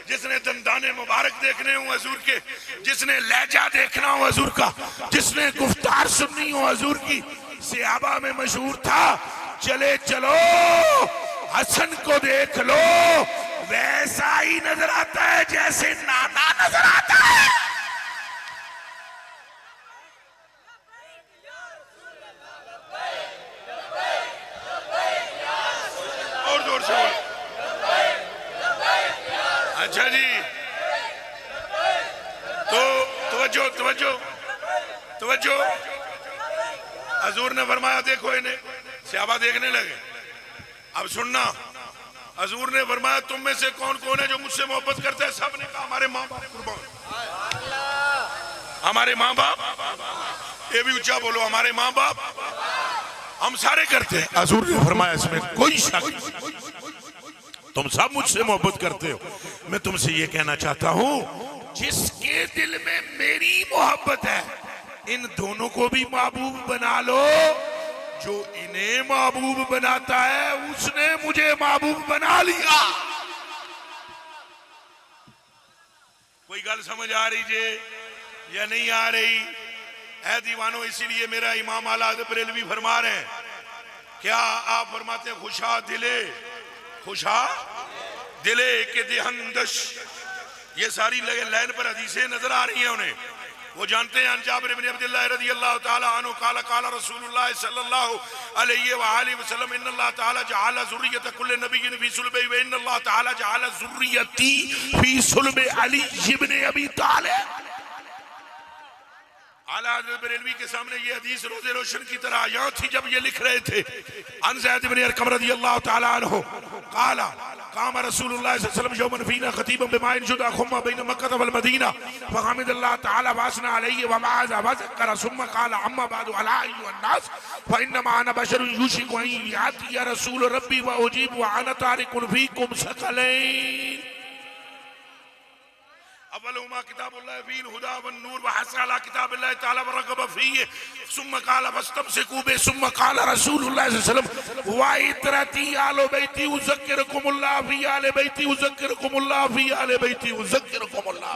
जिसने दंदाने मुबारक देखने हो हजूर के, जिसने लहजा देखना हो हजूर का, जिसने गुफ्तार सुननी हो हजूर की, सहाबा में मशहूर था, चले चलो हसन को देख लो, वैसा ही नजर आता है जैसे नाना नजर आता है। और जोर से बोलो। अच्छा जी, तो तवज्जो तवज्जो तवज्जो, हजूर ने फरमाया देखो इन्हें, सहाबा देखने लगे। अब सुनना, हजूर ने फरमाया तुम में से कौन कौन है जो मुझसे मोहब्बत करता है? सबने कहा हमारे माँ बाप कुर्बान, हमारे माँ बाप। ये भी ऊंचा बोलो, हमारे माँ बाप हम सारे करते हैं। हजूर ने फरमाया इसमें कोई शक नहीं, तुम सब मुझसे मोहब्बत करते हो। मैं तुमसे ये कहना चाहता हूं, जिसके दिल में मेरी मोहब्बत है, इन दोनों को भी महबूब बना लो। जो इन्हें महबूब बनाता है उसने मुझे महबूब बना लिया। कोई गल समझ आ रही जे या नहीं आ रही? है दीवानों, इसीलिए मेरा इमाम आला हज़रत बरेलवी फरमा रहे हैं, क्या आप फरमाते हैं खुशा दिले, खुशा दिले के देहंदश। ये सारी लाइन पर हदीसें नजर आ रही हैं उन्हें। वो जानते हैं जाबिर इब्न अब्दुल्लाह रज़ियल्लाहु ताला अन्हु काला काला रसूलुल्लाह सल्लल्लाहु अलैहि व आलिहि वसल्लम इन्नल्लाह ताला जअला ज़ुर्रियत कुल्लि नबिय्यिन फी सुलबि व इन्नल्लाह ताला जअला ज़ुर्रियती फी सुलबि अली इब्न अबी तालिब। आला हज़रत बरेलवी के सामने ये हदीस रोज़े रोशन की तरह यहाँ थी जब ये लिख रहे थे। अन ज़ैद इब्न अरक़म रज़ियल्लाहु ताला अन्हु काला काम रसूलुल्लाह सल्लल्लाहु अलैहि वसल्लम यौमन फीना खतीबन बिमाइन जुदा खुम्मा बैन मक्का वल मदीना फहमिदल्लाह ताला वासना अलैहि व मआज़ा व ज़करा सुम्मा काला अम्मा बादु अला अय्युहन नास फइन्नमा अना बशरुन युशिकु अन यातिया रसूल रब्बी व उजीबु व अना तारिकुन फीकुम सकलैन। अव्वलुमा किताबुल्लाह फील हुदा वन नूर व हसला किताबिल्लाह ताला व रगब फीह सुम्मा काला फस्तमसिकू बि सुम्मा काला रसूलुल्लाह सल्लल्लाहु अलैहि वसल्लम व इतरती आलो बैती उज़क्किरुकुमुल्लाह फी आले बैती उज़क्किरुकुमुल्लाह फी आले बैती उज़क्किरुकुमुल्लाह।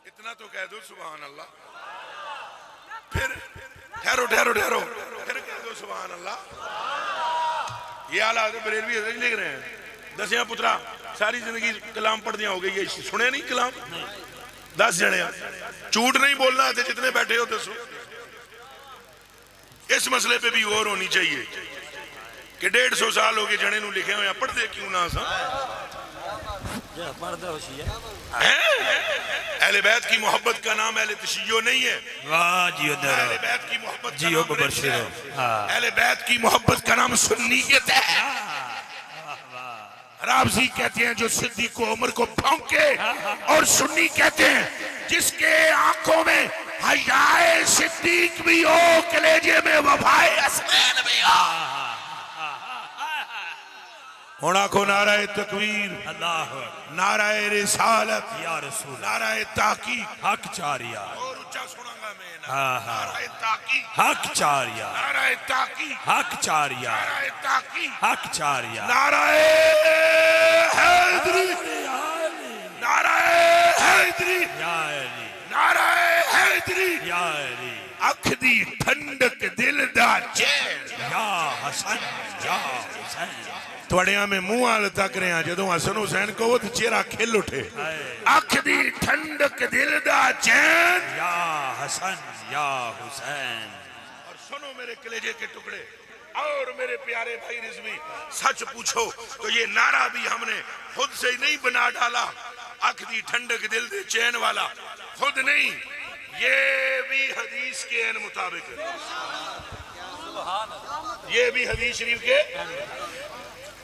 इतना तो कह दो सुभान अल्लाह, फिर ठहरो ठहरो ठहरो, फिर कह दो सुभान अल्लाह। ये आला हज़रत बरेलवी लिख रहे हैं, दसिया पुत्रा सारी जिंदगी कलाम पढ़दियां हो गई है, सुने नहीं कलाम? 10 जने झूठ नहीं बोलना थे, जितने बैठे हो दसो। इस मसले पे भी गौर होनी चाहिए कि 150 साल हो गए जने नू लिखे हुए, पढ़ते क्यों ना सा? अहले बैत की मोहब्बत का नाम अहले तशय्यो नहीं है। अहले बैत की मोहब्बत अहले बैत की मोहब्बत का नाम सुन्नियत है। राबजी कहते हैं जो सिद्दीक़ को उमर को भौंके, और सुन्नी कहते हैं जिसके आंखों में हयाए सिद्दीक़ भी हो, कलेजे में वफाए असमैन भी हो। होना को नाराए तकवीर, अल्लाह नाराए रिसालत या रसूल, नाराए ताकीक हक चारिया, और ऊंचा सुनाऊंगा मैं, नाराए ताकीक हक चारिया, नाराए ताकीक हक चारिया, नाराए ताकीक हक चारिया, नाराए हैदरी, नाराए हैदरी, नाराए हैदरी, अख दी ठंडक दिल दा चैन, या हसन या हुसैन। थोड़िया में मुंह हाल तक रहे हैं, जदों हसन हुसैन कहो तो चेहरा खिल उठे। अख दी ठंडक दिल दा चैन, या हसन या हुसैन। और सुनो मेरे कलेजे के टुकड़े और मेरे प्यारे भाई रिजवी, सच पूछो तो ये नारा भी हमने खुद से नहीं बना डाला। अख दी ठंडक दिल दे चैन वाला खुद नहीं, ये भी हदीस के मुताबिक है, ये भी हदीस शरीफ के।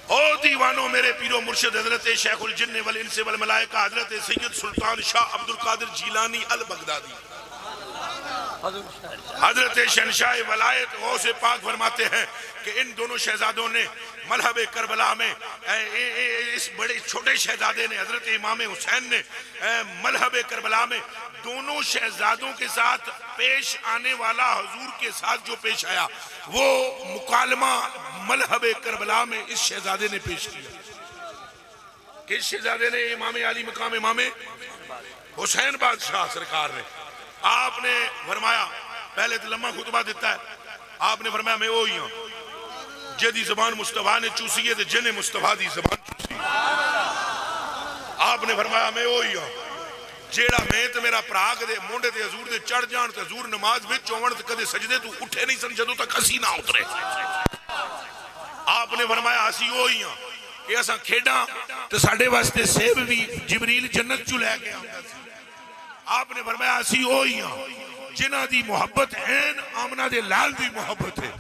ओ दीवानों, मेरे पीरो मुर्शिद हजरत शेखुल जिन्न वल इंस वल मलाइका हजरत सैयद सुल्तान शाह अब्दुल कादिर जीलानी अल बगदादी, हजरत शहंशाह वलायत गौसे पाक फरमाते हैं कि इन दोनों शहजादों ने मलहब करबला में, इस बड़े छोटे शहजादे ने, हजरत इमाम हुसैन ने मलहब करबला में दोनों शहजादों के साथ पेश आने वाला हुजूर के साथ जो पेश आया, वो मुकालमा मलहब करबला में इस शहजादे ने पेश किया। किस शहजादे ने इमाम अली मकाम इमाम हुसैन बादशाह सरकार ने आपने फरमाया, पहले तो लम्मा खुतबा दिता है, आपने फरमाया मैं वो ही हूं जिहदी ज़बान मुस्तफा ने चूसी है, जिन्हें मुस्तफा दी ज़बान चूसी। आपने फरमाया मैं वो ही हूं जेड़ा मैं ते मेरा भरा कदे मोंढे ते हजूर दे चढ़ जान ते हजूर नमाज विच होवन ते कदे सजदे तू उठे नहीं सन जदों तक असी ना उतरे। आपने फरमाया असी वो ही हां कि असां खेडां ते साडे वास्ते सेब भी जिबरील जन्नत चों लैके आंदा सी। आपने फरमाया असी वो ही हां जिन्हां दी मुहब्बत ऐन आमना दे लाल दी मुहब्बत है।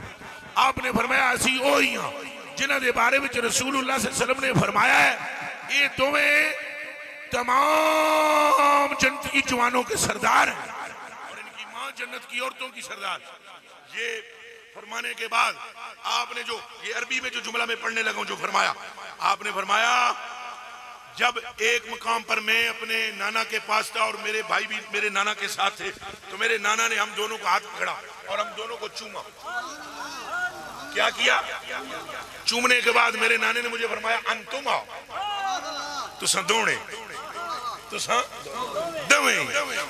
आपने फरमाया असी वो ही हां जिन्हां दे बारे विच रसूलुल्लाह सल्लल्लाहु अलैहि वसल्लम ने फरमाया है ये दोवें तमाम जन्नत की जवानों के सरदार हैं और इनकी मां जन्नत की औरतों की सरदार। ये फरमाने के बाद आपने जो ये अरबी में जो जुमला में पढ़ने लगा जो फरमाया, आपने फरमाया जब एक मकाम पर मैं अपने नाना के पास था और मेरे भाई भी मेरे नाना के साथ थे, तो मेरे नाना ने हम दोनों को हाथ पकड़ा और हम दोनों को चूमा। क्या किया? चूमने के बाद मेरे नाने ने मुझे फरमाया अंतुम आओ तुसा दोने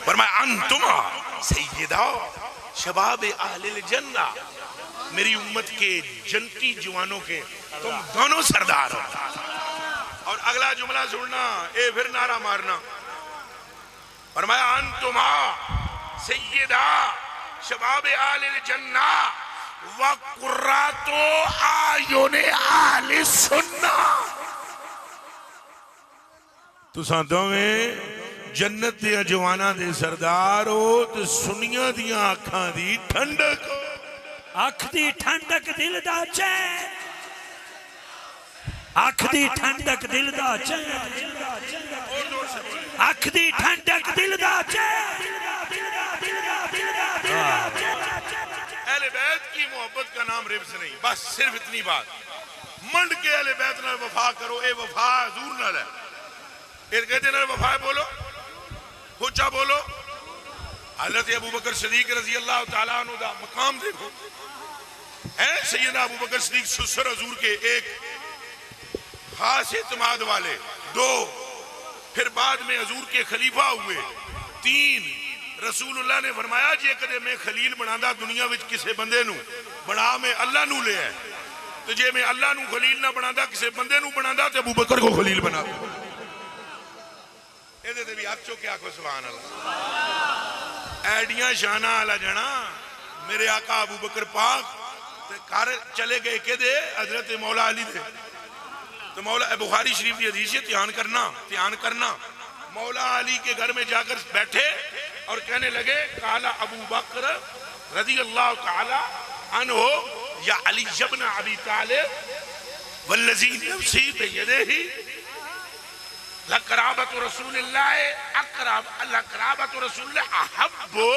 फरमाया अंतुमा सैयदा शबाब अहलिल जन्ना, मेरी उम्मत के जन्नती जवानों के तुम दोनों सरदार हो। और अगला जुमला सुनना, ए फिर नारा मारना, फरमाया अंतुमा सैयदा शबाब अहलिल जन्ना व कुर्रातो आयुने अहलिस सुन्ना। तुसां दोवें जन्नत दे जवानां दे सरदार हो ते सुनियां दियां अखां दी ठंडक, अख दी ठंडक दिल दा चैन, अख दी ठंडक दिल दा चैन, अख दी ठंडक दिल दा चैन। अहले बैत की मोहब्बत का नाम रिब्स नहीं, बस सिर्फ इतनी बात, मंड के अहले बैत नाल वफा करो, ए वफा हजूर नाल है। कहते ना वफा बोलो, ऊंचा बोलो। हजरत अबू बकर सिद्दीक रजी अल्लाह तआला अन्हु दा मकाम देखो है, सैयदना अबू बकर सिद्दीक ससुर हजूर के एक खास इत्मीनान वाले, दो फिर बाद में हजूर के खलीफा हुए, तीन रसूलुल्लाह ने फरमाया जे कदे मैं खलील बनांदा दुनिया विच किसे बंदे नू बना मैं अल्लाह नू ले है, तो जे मैं अल्लाह नू खलील ना बनांदा किसे बंदे नू बनांदा ते अबू बकर को खलील बनांदा। ਇਹਦੇ ਤੇ ਵੀ ਹੱਥ ਚੁੱਕ ਕੇ ਆਖੋ ਸੁਭਾਨ ਅੱਲਾਹ। ਐਡੀਆਂ ਸ਼ਾਨਾਂ ਵਾਲਾ ਜਣਾ ਮੇਰੇ ਆਕਾ ਅਬੂ ਬਕਰ ਪਾਕ ਤੇ ਘਰ ਚਲੇ ਗਏ ਕਿਹਦੇ? हजरत मौला अली दे। तो मौला बुखारी शरीफ की हदीस है, ध्यान करना। मौला अली के घर में जाकर बैठे और कहने लगे काला अबू बकर रज़ी अल्लाह तआला अन्हु या अली इब्न अबी तालिब वल्लज़ी नफ्सी बियदिही लक़राबत रसूलिल्लाह अक़रब लक़राबत रसूलिल्लाह अहब्बु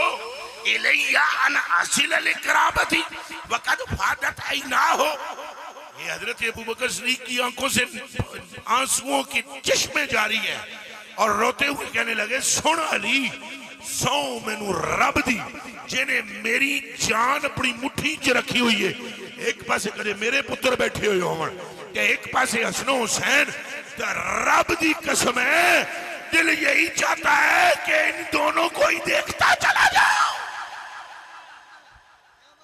इलैया अन असिल लिक़राबती वक़द फादत ऐनाहु। ये हजरत अबू बकर सिद्दीक की आंखों से आंसुओं की चश्मे जारी है और रोते हुए कहने लगे सुन अली, सौ मैनू रब दी जिन्हें मेरी जान अपनी मुट्ठी च रखी हुई है, एक पासे कदे मेरे पुत्र बैठे हुए होवन ते एक पासे हसन हुसैन, रब दी कसम है दिल यही चाहता है कि इन दोनों को ही देखता चला जाओ।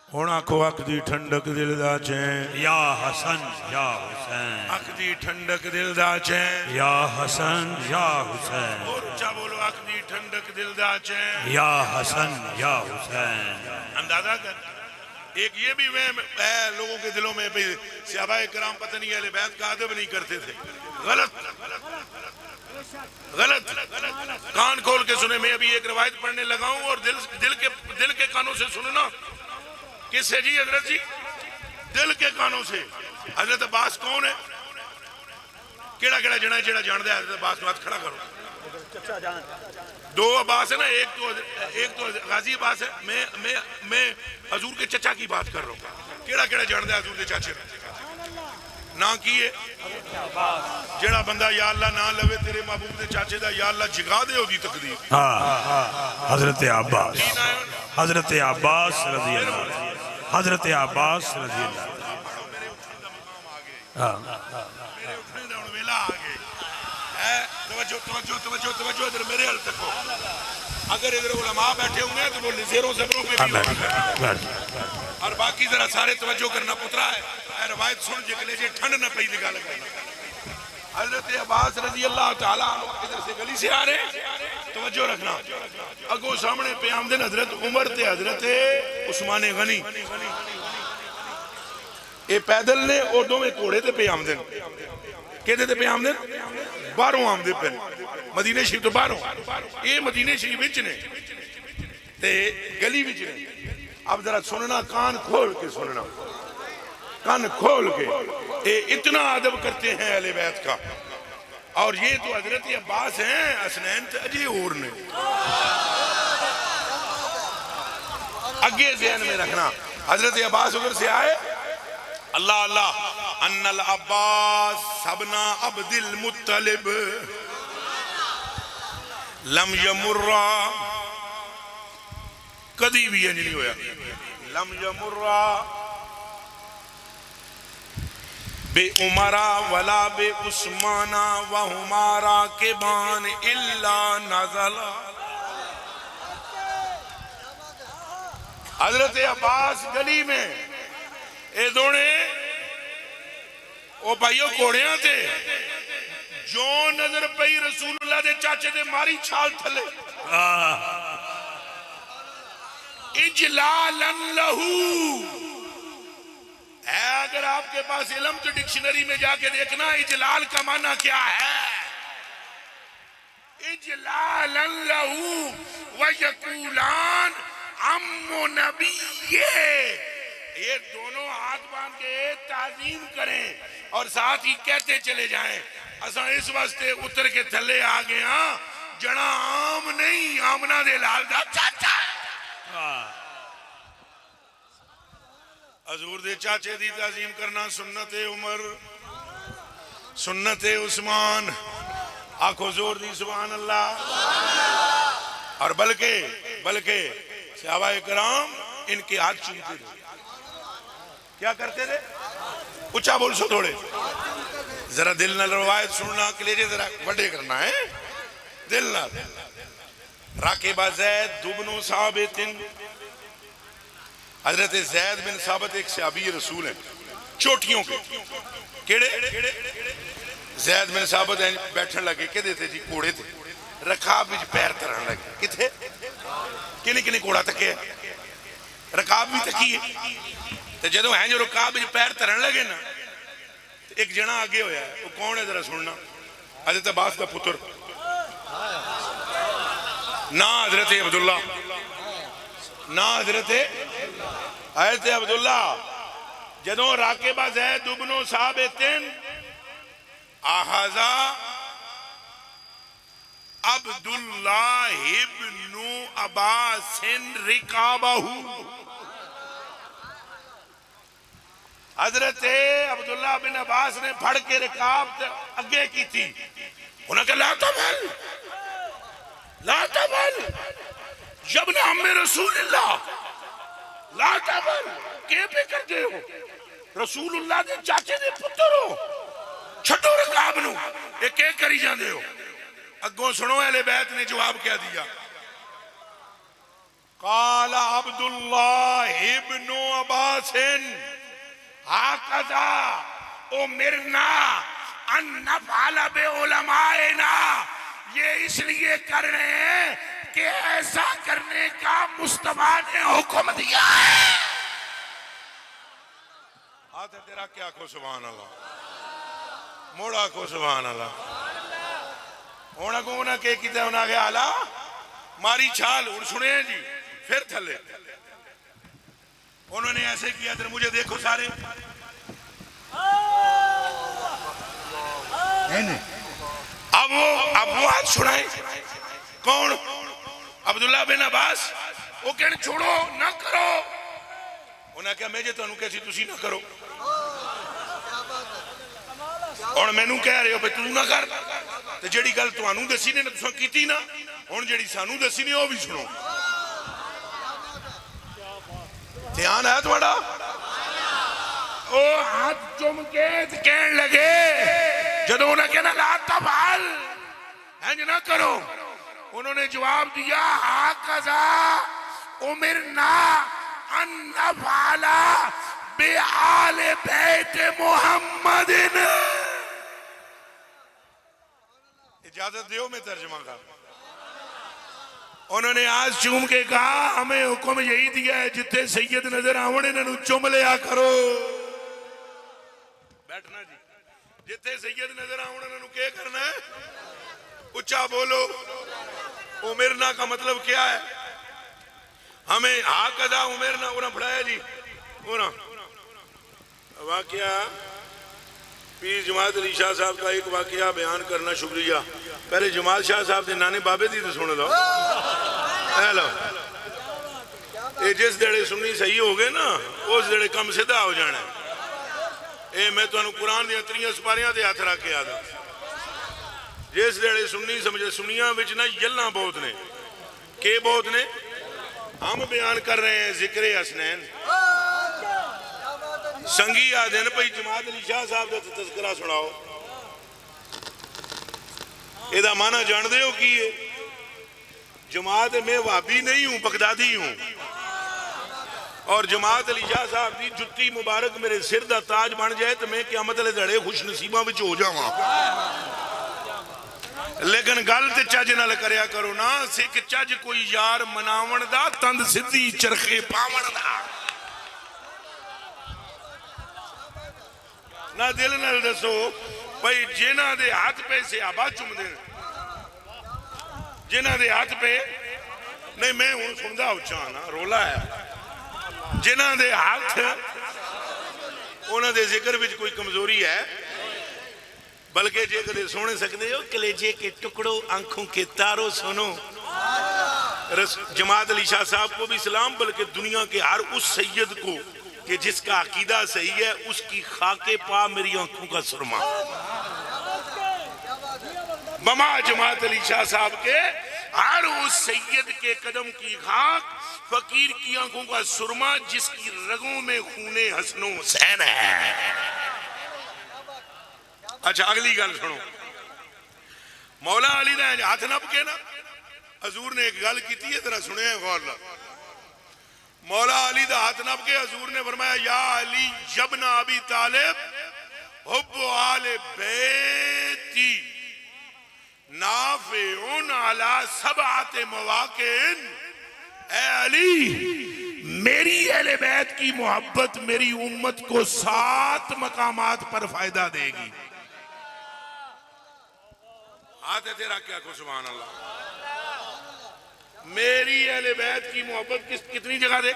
हुण आखो अख दी ठंडक दिल दा चैन या हसन या हुसैन, अख दी ठंडक दिल दा चैन या हसन या हुसैन, और ऊंचा बोलो अख दी ठंडक दिल दा चैन या हसन या हुसैन। अंदाजा कर, एक ये भी वहम है लोगों के दिलों में, भाई सहाबाए किराम पता नहीं अहले बैत का अदब नहीं करते थे। गलत गलत कान खोल के सुने। मैं अभी एक रवायत पढ़ने लगा हूं और दिल के कानों से सुनना। किससे जी? हजरत जी दिल के कानों से। हजरत अब्बास कौन है? केड़ा केड़ा जना जेड़ा जानदा है हजरत अब्बास को हाथ खड़ा करो। दो अब्बास है ना, एक तो गाजी अब्बास है। मैं हजूर के चचा की बात कर रहा हूँ। केड़ा केड़ा जानदा है हजूर के चाचे ना की है? जेड़ा बंदा या अल्लाह ना लवे तेरे महबूब दे चाचे दा, या अल्लाह जिगा दे ओदी तकदीर। हजरत अब्बास, हजरत अब्बास रज़ी अल्लाह, हजरत अब्बास रज़ी अल्लाह। मेरे उठने दा वेला आ गए। तवज्जो तवज्जो तवज्जो तवज्जो, इधर मेरे हल तक हो। अगर इधर उलमा बैठे होंगे तो वो जेरों ज़बरों पे भी होंगे। और बाकी जरा सारे तवज्जो करना पुत्रा है रवायत सुन जिकले जे ठंड न पई दिखा लगा। हजरत अब्बास रजी अल्लाह ताला इधर से गली से आ रहे, तवज्जो रखना। अगो सामने पे आमदन हजरत उमर ते हजरत उस्मान गनी, ये पैदल ने और दोवें घोड़े ते पे आमदन। कहते थे पे आमदन बाहरों आमदे पे, मदीने शरीफ तो बाहरों, ये मदीने शरीफ विच ने ते गली विच ने। अब जरा सुनना, कान खोल के सुनना, कान खोल के। ये इतना अदब करते हैं अहले बैत का। और ये तो हजरत अब्बास हैं, हसनैन तो अजय और ने। आगे ज़हन में रखना, हजरत अब्बास उधर से आए, अल्लाह अल्लाह, अन्नल अब्बास सबना अब्दिल मुत्तलिब लम यमुर्रा, कदी भी नहीं होया, लम यमुर्रा बे उमरा वला बे उस्माना व हुमारा के बान इल्ला नज़ला। हजरत अब्बास गली में ये दोने ओ भाइयों घोड़ियां थे, जो नजर पई रसूलुल्लाह दे चाचे दे मारी छाल थले। इजलालन लहू है। अगर आपके पास इल्म तो डिक्शनरी में जाके देखना इजलाल का माना क्या है। इजलालन लहू व यकूलान अम्मु नबिये, ये दोनों हाथ बांध के ताजीम करें और साथ ही कहते चले जाएं, असा इस वास्ते उतर के थले आ गए हाँ, जना आम नहीं, आमना दे लाल दा चाचा। हजूर दे चाचे दी ताजीम करना सुन्नत उमर, सुन्नत उस्मान। आखो जोर दी सुभान अल्लाह। और बल्कि बल्कि सहाबाए कराम इनके हाथ चूमते थे। क्या करते थे? ऊंचा बोल सो थोड़े, जरा दिल न रवायत सुनना के लिए जरा बड़े करना है दिल न। राकिबा ज़ैद दुबनु साबितिन, हजरत ज़ैद बिन साबित एक सहाबी रसूल है, चोटियों के केड़े ज़ैद बिन साबित बैठन लगे, कहते थे जी घोड़े थे, रकाब विच पैर धरन लगे। किथे किने किने घोड़ा तके, रकाब भी तकी है। तो जो है जो रकाब विच पैर धरन लगे ना, एक जना आगे होया, वो कौन है जरा सुनना। हजरत अब्बास का पुत्र ना हजरत अब्दुल्ला, ना हजरत अब्दुल्ला। जदों राकिबा ज़ैद दुबनो साबितिन आहाजा अब्दुल्लाह इब्नु अब्बासिन रिकाबहू, हजरत अब्दुल्लाह बिन अब्बास ने फड़ के रिकाब अगे की थी। उन्होंने कहा ला तबल ला तबल जबना हमें रसूलुल्लाह ला तबल, के पे कर दे हो, रसूलुल्लाह दे चाचे दे पुत्र हो, छड्डो रिकाब नू, ये के करी जांदे हो। अगों सुनो अहले बैत ने जवाब क्या दिया। काला अब्दुल्लाह इब्नु अब्बासिन हाकजा उमिरना अन नफअल बि उलमाइना, ये इसलिए कर रहे हैं कि ऐसा करने का मुस्तफा ने हुक्म दिया है। आते तेरा क्या को सुभान अल्लाह, मोड़ा को सुभान अल्लाह। होना को ना के किते होना गया आला मारी छाल। उन सुने जी फिर थले उन्होंने ऐसे किया, इधर मुझे देखो सारे। अब वो हाथ छुड़ाए कौन? अब्दुल्ला बिन अब्बास। वो कहने छोड़ो ना करो। उन्हें क्या मैं जे तुहानू कहसी तुसी ना करो, और मैनू कह रहे हो भाई तू ना कर। तो जेड़ी गल तुहानू दसी ने तुसां कीती ना, हुण जेड़ी सानू दसी ने वो भी सुनो। ध्यान है थोड़ा? ओ हाथ चुम के कहन लगे, जदों उन्हें कहना ला तबाल इंज ना करो। उन्होंने जवाब दिया हाकज़ा उमिरना अन नफ़अला बिआले बैत मुहम्मदिन। इजाजत दो मैं तर्जुमा कर। उन्होंने आज चूम के कहा हमें हुक्म यही दिया है जिथे सैयद नजर आवण इन्हों चुम लिया करो। बैठना जी। जिथे सैयद नजर आवण इन्हों क्या करना है? उच्चा बोलो। उमिरना का मतलब क्या है? हमें हाकज़ा उमिरना उन्हें पढ़ाया जी। वाकया पीर जमात अली शाह साहब का एक वाकया बयान करना। शुक्रिया। पहले जमात शाह साहब के नाने बाबे दी तो सुन लो। हेलो ये जिस देड़े सुन्नी सही हो गए ना उस देड़े कम सीधा हो जाना। ये मैं तुहानू कुरान दी 3 सुपारियां ते हाथ रख के आदा। जिस देड़े सुन्नी समझे सुनिया विच ना यल्लां बहुत ने। के बहुत ने? हम बयान कर रहे हैं जिक्र हसनैन। संगी आ दिन भाई जमात अली शाह साहब का तज़किरा सुनाओ। एदा माना जानते हो की है? जमात में वाबी नहीं हूं बगदादी हूं और जमात अली शाह साहब की जुत्ती मुबारक मेरे सिर का ताज बन जाए तो मैं क़यामत वाले दड़े खुश नसीबा विच हो जावां। लेकिन गल ते चज नाल करया करो ना। सिख चज कोई यार मनावण दा तंद सिद्धी चरखे पावण दा ना। दिल नाल दसो भाई जिन्हां दे हाथ पे सहाबा चुमदे जिन्हां दे हाथ पे नहीं मैं हुण सुनदा उच्चा ना रोला है। जिन्हां दे हाथ उन्हां दे जिक्र विच कोई कमजोरी है। बल्कि जे कदे सुन सकते हो कलेजे के टुकड़ों आंखों के तारों सुनो। जमात अली शाह साहब को भी सलाम। बल्कि दुनिया के हर उस सैयद को कि जिसका अकीदा सही है उसकी खाके पा मेरी आंखों का सुरमा। बमा जमात अली शाह साहब के हर उस सैयद के कदम की खाक फकीर की आंखों का सुरमा जिसकी रगों में खूने हसनो हुसैन है। अच्छा अगली गल सुनो। मौला अली ने हाथ नप के ना हजूर ने एक गल की है जरा सुने गौर ला। मौला अली दा हाथ नप के हजूर ने फरमाया या अली जबना अबी तालिब हुब्बु आले बैती नाफिउन अला सबआते मवाकिन। ए अली मेरी अहले बैत की मोहब्बत मेरी उम्मत को 7 मकामात पर फायदा देगी। हाथ तेरा क्या को सुभान अल्लाह। मेरी अहले बैत की मोहब्बत कितनी जगह दे?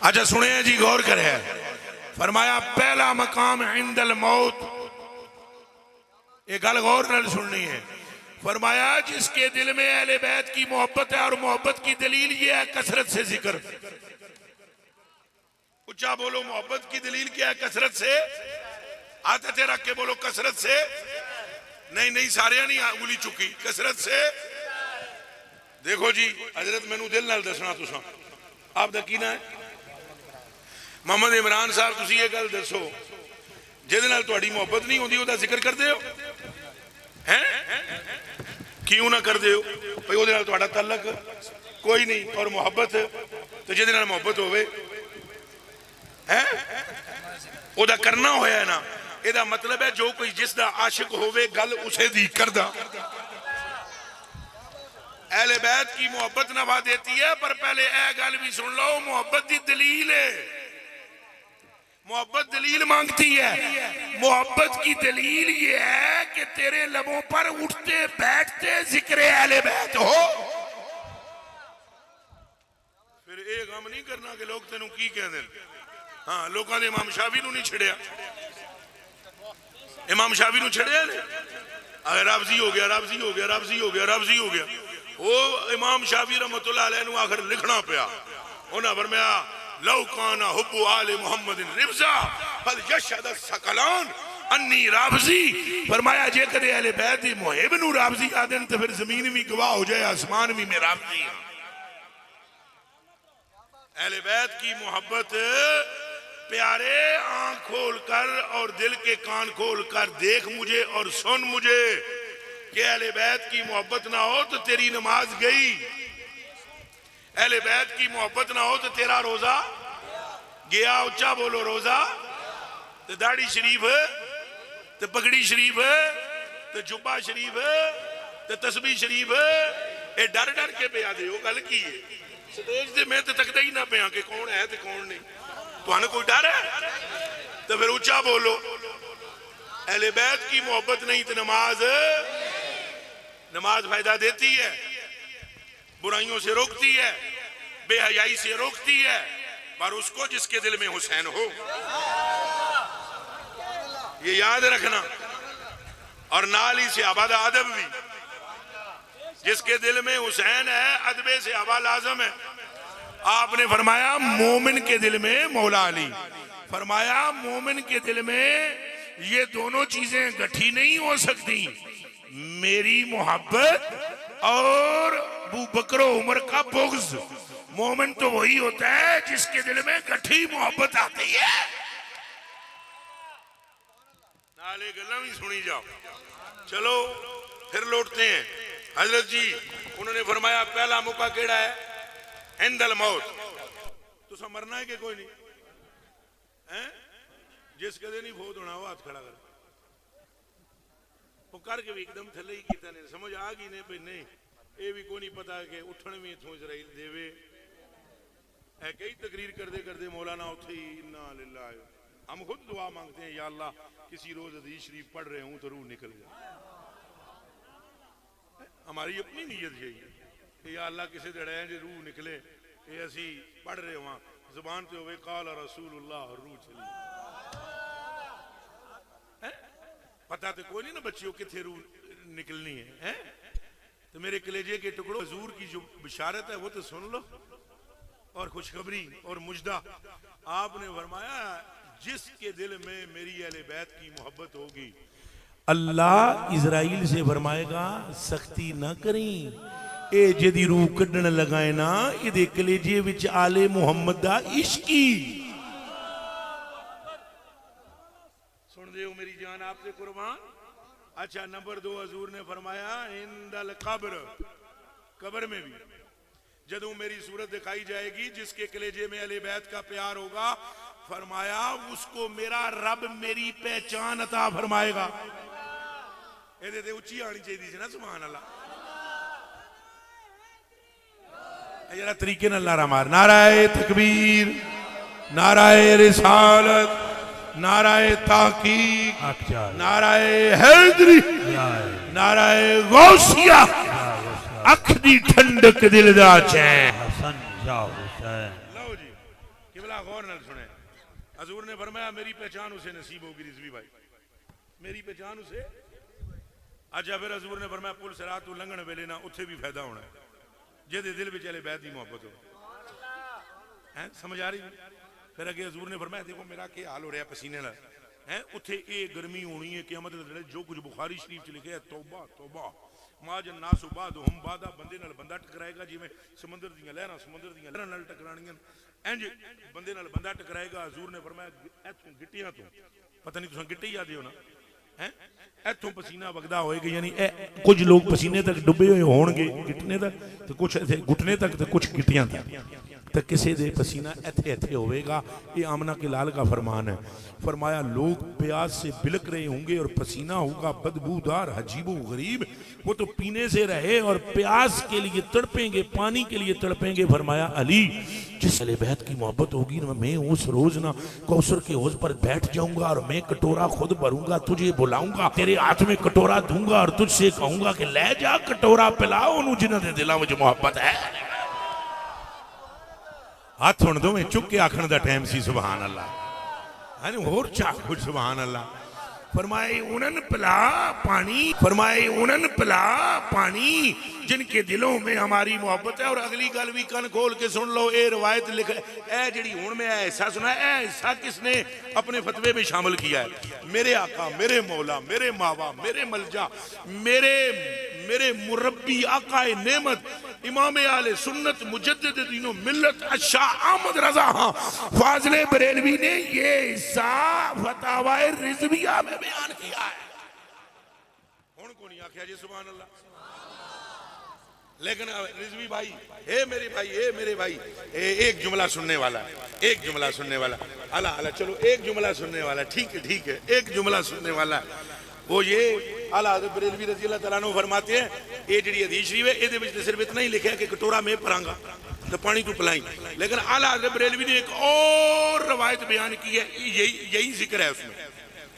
अच्छा सुने जी गौर करे। फरमाया पहला मकाम इंदल मौत। ये गल गौर नाल सुननी है। फरमाया जिसके दिल में अहले बैत की मोहब्बत है और मोहब्बत की दलील ये है कसरत से जिक्र। उच्चा बोलो मोहब्बत की दलील क्या है? कसरत से। हाथ तेरा के बोलो कसरत से। नहीं नहीं सारे नहीं उंगली चुकी। कसरत से। देखो जी हजरत मैनू दिल नाल दसना तुसा आपका की ना है? मोहम्मद इमरान साहब तुसी ये गल दसो जिहदे नाल तुहाडी मोहब्बत नहीं होंदी ओहदा जिक्र करदे हो हैं? क्यों ना करदे हो भाई? ओहदे नाल तुहाडा तल्लक कोई नहीं और मोहब्बत तो जिहदे नाल मोहब्बत होवे हैं ओहदा करना होया ना। एदा मतलब है जो कोई जिसदा आशिक होवे गल उसे दी करदा। अहले बैत की मोहब्बत नफा देती है पर पहले ए गल भी सुन लो मोहब्बत की दलील है। मोहब्बत दलील मांगती है। मोहब्बत की दलील ये है कि तेरे लबों पर उठते बैठते जिक्र अहले बैत हो। फिर ये काम नहीं करना कि लोग तेनू की कहते हैं। हाँ लोगों ने इमाम शाफी नू नहीं छड़िया। इमाम शाफी नू छड़िया ने राबजी हो गया राबजी हो गया राबजी हो गया राबजी हो गया। वो इमाम शाफी रहमतुल्लाह अलैह नू आखिर लिखना पिया। उन्हें फरमाया लौ काना हुब्बु आले मुहम्मद रिब्जा फल यशहद सकलान अन्नी राबजी। फरमाया जे कदे अहले बैत दी मुहिब नू राबजी आदन तो फिर जमीन भी गवाह हो जाए आसमान भी मैं राबजी हां। अहले बैत की मोहब्बत प्यारे आंख खोल कर और दिल के कान खोल कर देख मुझे और सुन मुझे। कि अहले बैत की मोहब्बत ना हो तो तेरी नमाज गई, अहले बैत की मोहब्बत ना हो तो तेरा रोजा गया। उच्चा बोलो रोजा, तो दाढ़ी शरीफ, तो पगड़ी शरीफ, तो जुब्बा शरीफ, तो तस्बीह शरीफ, ये डर डर के पे आदे हो। गल की है स्टेज से मैं तो तकता ही ना पिया कि कौन है तो कौन नहीं। तुहानू कोई डर है? तो फिर उच्चा बोलो, अहले बैत की मोहब्बत नहीं तो नमाज, नमाज फायदा देती है, बुराइयों से रोकती है, बेहयाई से रोकती है, पर उसको जिसके दिल में हुसैन हो, ये याद रखना। और नाल ही से आबाद अदब भी, जिसके दिल में हुसैन है अदबे से आबा लाजम है। आपने फरमाया मोमिन के दिल में मौला अली, फरमाया मोमिन के दिल में ये दोनों चीजें गठी नहीं हो सकती, मेरी मोहब्बत और अबू बकर उमर का बुग़्ज़। मोमिन तो वही होता है जिसके दिल में गठी मोहब्बत आती है। नाले गल्ला भी सुनी जाओ। चलो फिर लौटते हैं। हजरत जी उन्होंने फरमाया पहला मौका केड़ा है? इंदल मौत। तुसा मरना है कि कोई नहीं है? जिस कदे नहीं फोत होना वो हाथ खड़ा कर। वो करके भी एकदम थले ही किया ने, समझ आ गई ने भाई नहीं ये भी कोई नहीं पता कि उठन भी इथों इजराइल देवे। कई तकरीर करते करते मौलाना उठे ही इन्ना लिल्लाह। हम खुद दुआ मांगते हैं, या अल्लाह किसी रोज हदीस शरीफ पढ़ रहे हूं तो रूह निकल जाए। हमारी अपनी नीयत यही है कि या अल्लाह किसी दड़े जो रूह निकले, ये असी पढ़ रहे वहां जुबान से होवे काल रसूलुल्लाह रूह चली। पता तो कोई नहीं ना बच्चियों किथे रूह निकलनी है? तो मेरे कलेजे के टुकड़ों, हजूर की जो बिशारत है वो तो सुन लो, और खुशखबरी और मुजदा। आपने फरमाया जिसके दिल में मेरी अहले बैत की मोहब्बत होगी, अल्लाह इजराइल से फरमाएगा सख्ती ना करी, ए जदी रूह कढ़न लगाए ना इहदे कलेजे विच आले मुहम्मद दा इश्की। सुन दे मेरी जान आपसे कुर्बान। अच्छा नंबर 2, हजूर ने फरमाया इंदल कब्र, कब्र में भी जदों मेरी सूरत दिखाई जाएगी, जिसके कलेजे में अहले बैत का प्यार होगा, फरमाया उसको मेरा रब मेरी पहचान अता फरमाएगा। ये ते उच्ची आनी चाहिए ना सुभान अल्लाह। जरा तरीके नाल नारा मार, नाराए तकबीर, नाराए रिसालत, नाराए ताकीक, नाराए हैदरी, नाराए गौसिया, अख दी ठंडक दिल दा चैन। लो जी किबला गौर नाल सुने। हजूर ने फरमाया मेरी पहचान उसे नसीब होगी रिजवी भाई, मेरी पहचान उसे। अच्छा फिर हजूर ने फरमाया पुल सिरात तू लंघन वेले ना उत्थे भी फायदा होना है, जिहदे दिल विच अहले बैत दी मोहब्बत हो। हैं समझ आ रही? फिर अगे हजूर ने फरमाया देखो मेरा क्या हाल हो रहा है पसीने नाल, हैं उत्थे ये गर्मी होनी है क़यामत दे दिन, जो कुछ बुखारी शरीफ च लिखा है तौबा तौबा माजन नास बाद हम बादा, बंदे नाल बंदा टकराएगा जिवें समंदर दीयां लहरां समंदर दीयां लहरां नाल टकराणियां, इंज बंदे नाल बंदा टकराएगा। हजूर ने फरमाया इथों गिट्टियां तो, पता नहीं तुसां गिट्टी याद हो ना, हैं इथों पसीना वगदा होएगा, यानी कुछ लोग पसीने तक डुबे हुए होणगे गिटने तक, तो कुछ घुटने तक, तो कुछ गिट्टियां तक, तो किसी दे पसीना इथे इथे होवेगा। ये आमना के लाल का फरमान है। फरमाया लोग प्यास से बिलक रहे होंगे और पसीना होगा बदबूदार अजीबो गरीब, वो तो पीने से रहे और प्यास के लिए तड़पेंगे, पानी के लिए तड़पेंगे। फरमाया अली जिस अहले बैत की मोहब्बत होगी ना, मैं उस रोज ना कौसर के हौज पर बैठ जाऊंगा और मैं कटोरा खुद भरूंगा, तुझे बुलाऊंगा, तेरे हाथ में कटोरा दूंगा और तुझसे कहूंगा कि ले जा कटोरा पिलाओ उन्होंने जिन्हां दे दिलां विच मोहब्बत है। हाथ हुण दोवें चुक के आखण दा टाइम सी सुभान अल्लाह। होर चाह कुछ सुभान अल्लाह। फरमाए उनन पिला पानी, फरमाए उनन पिला पानी जिनके दिलों में हमारी मोहब्बत है। और अगली गल भी कन खोल के सुन लो, ये रवायत लिख ए जी हुण मैं ऐसा सुना, ए हिस्सा किसने अपने फतवे में शामिल किया है? मेरे आका, मेरे मौला, मेरे मावा, मेरे मलजा, मेरे मुरब्बी आका नेमत इमाम आले सुन्नत मुजद्दिद दीनो मिल्लत शाह अहमद रजा हाँ फाजिले बरेलवी ने ये हिस्सा फतावाए रिजविया में बयान किया है। हुण को नहीं आख्या जी सुभान अल्लाह। लेकिन रिजवी भाई, ए मेरे भाई, एक जुमला सुनने वाला, एक जुमला सुनने वाला, अला अला चलो एक जुमला सुनने वाला, ठीक है, एक जुमला सुनने वाला। वो ये आला हज़रत बरेलवी रज़ी अल्लाह तआला अन्हु फरमाते हैं, ये जी हदीस शरीफ है, ये सिर्फ इतना ही लिखा है कि कटोरा में परांगा तो पानी तू पिलाई। लेकिन आला हज़रत बरेलवी ने एक और रवायत बयान की है, यही जिक्र है उसमें,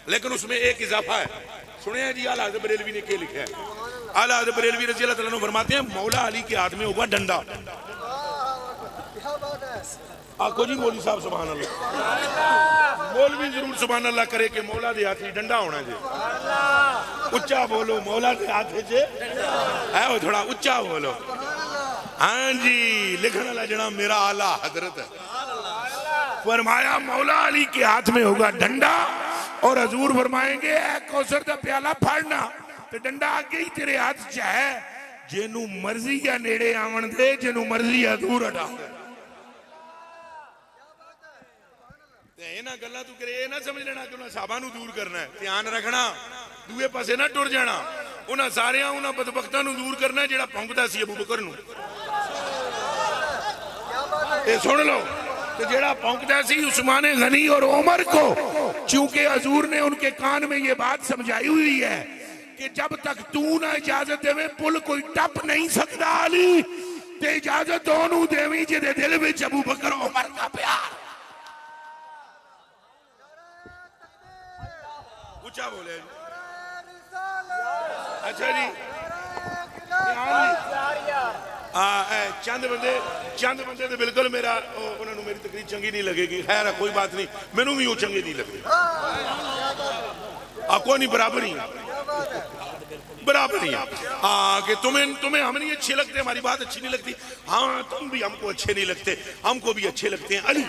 लेकिन उसमें एक इजाफा है। सुने हैं जी आला हज़रत बरेलवी ने क्या लिखा है। आला हज़रत बरेलवी रज़ी अल्लाह तआला अन्हु फरमाते हैं, मौला अली के हाथ में होगा डंडा। आखो जी मौलवी साहब सुभान अल्लाह, मौलवी जरूर सुभान अल्लाह करे कि मौला दे हाथ में डंडा होना जी। उच्चा बोलो, मौला दे हाथ में है वो, थोड़ा उच्चा बोलो। हाँ जी, लिखने वाला जनाब मेरा आला हजरत है, फरमाया मौला अली के हाथ में होगा डंडा और हजूर फरमाएंगे कौसर का प्याला फाड़ना तो डंडा आगे ही तेरे हाथ च है, जिन्हों मर्जी या नेड़े आवन दे, जिन्हों मर्जी या दूर हटा दे। इन्हां गल्लां तू करे ना समझ लेना कि उन्हां साहबां नूं दूर करना है, ध्यान रखना, दूए पासे ना टुर जाना। उन्हां सारियां उन्हां बदबख्तां नूं दूर करना है जिहड़ा भौंकदा सी अबू बकर नूं। ये सुन लो, तो जेड़ा भौंकदा सी उस्मान गनी और उमर को, चूंकि हजूर ने उनके कान में ये बात समझाई हुई है कि जब तक तू ना इजाजत देवे पुल कोई टप नहीं सकता अली, ते इजाजत दोनों देवी जिहदे दिल विच अबू बकर उमर का प्यार। ऊंचा बोले जी। अच्छा जी, चंद बंदे तो बिल्कुल मेरा उन्होंने मेरी तकरीर चंगी नहीं लगेगी, खैर है कोई बात नहीं, मैनू भी वो चंगी नहीं लगती। कोई नहीं, बराबर ही हाँ कि तुम्हें हम नहीं अच्छे लगते, हमारी बात अच्छी नहीं लगती, हाँ तुम भी हमको अच्छे नहीं लगते, हमको भी अच्छे लगते हैं अली,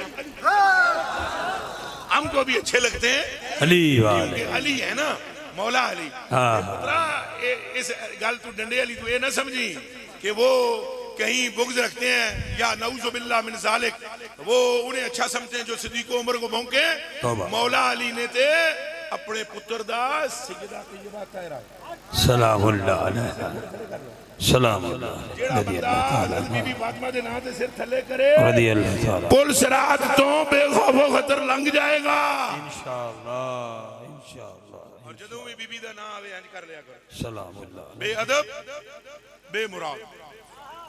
हमको भी अच्छे लगते हैं अली, अली है ना, मौला अली। इस गल तू डंडे अली तू ये ना समझी कि वो कहीं बुग़्ज़ रखते हैं या नऊज़ुबिल्लाह मिन ज़ालिक, वो उन्हें अच्छा समझते हैं जो सिद्दीक़ उमर को भौंके। मौला अली ने ते अपने पुत्र दा सैयदा तैयबा ताहिरा सलामुल्लाह अलैहा, सलामुल्लाह बीबी फातिमा दे नाम ते सिर थल्ले करे, रज़ी अल्लाह ताला, पुल सिरात तो बेखौफ खतर लंघ जाएगा इंशाअल्लाह, इंशाअल्लाह। और जदों भी बीबी दा नाम आवे इंज कर लिया करो, सलामुल्लाह, बेअदब बेमुराद,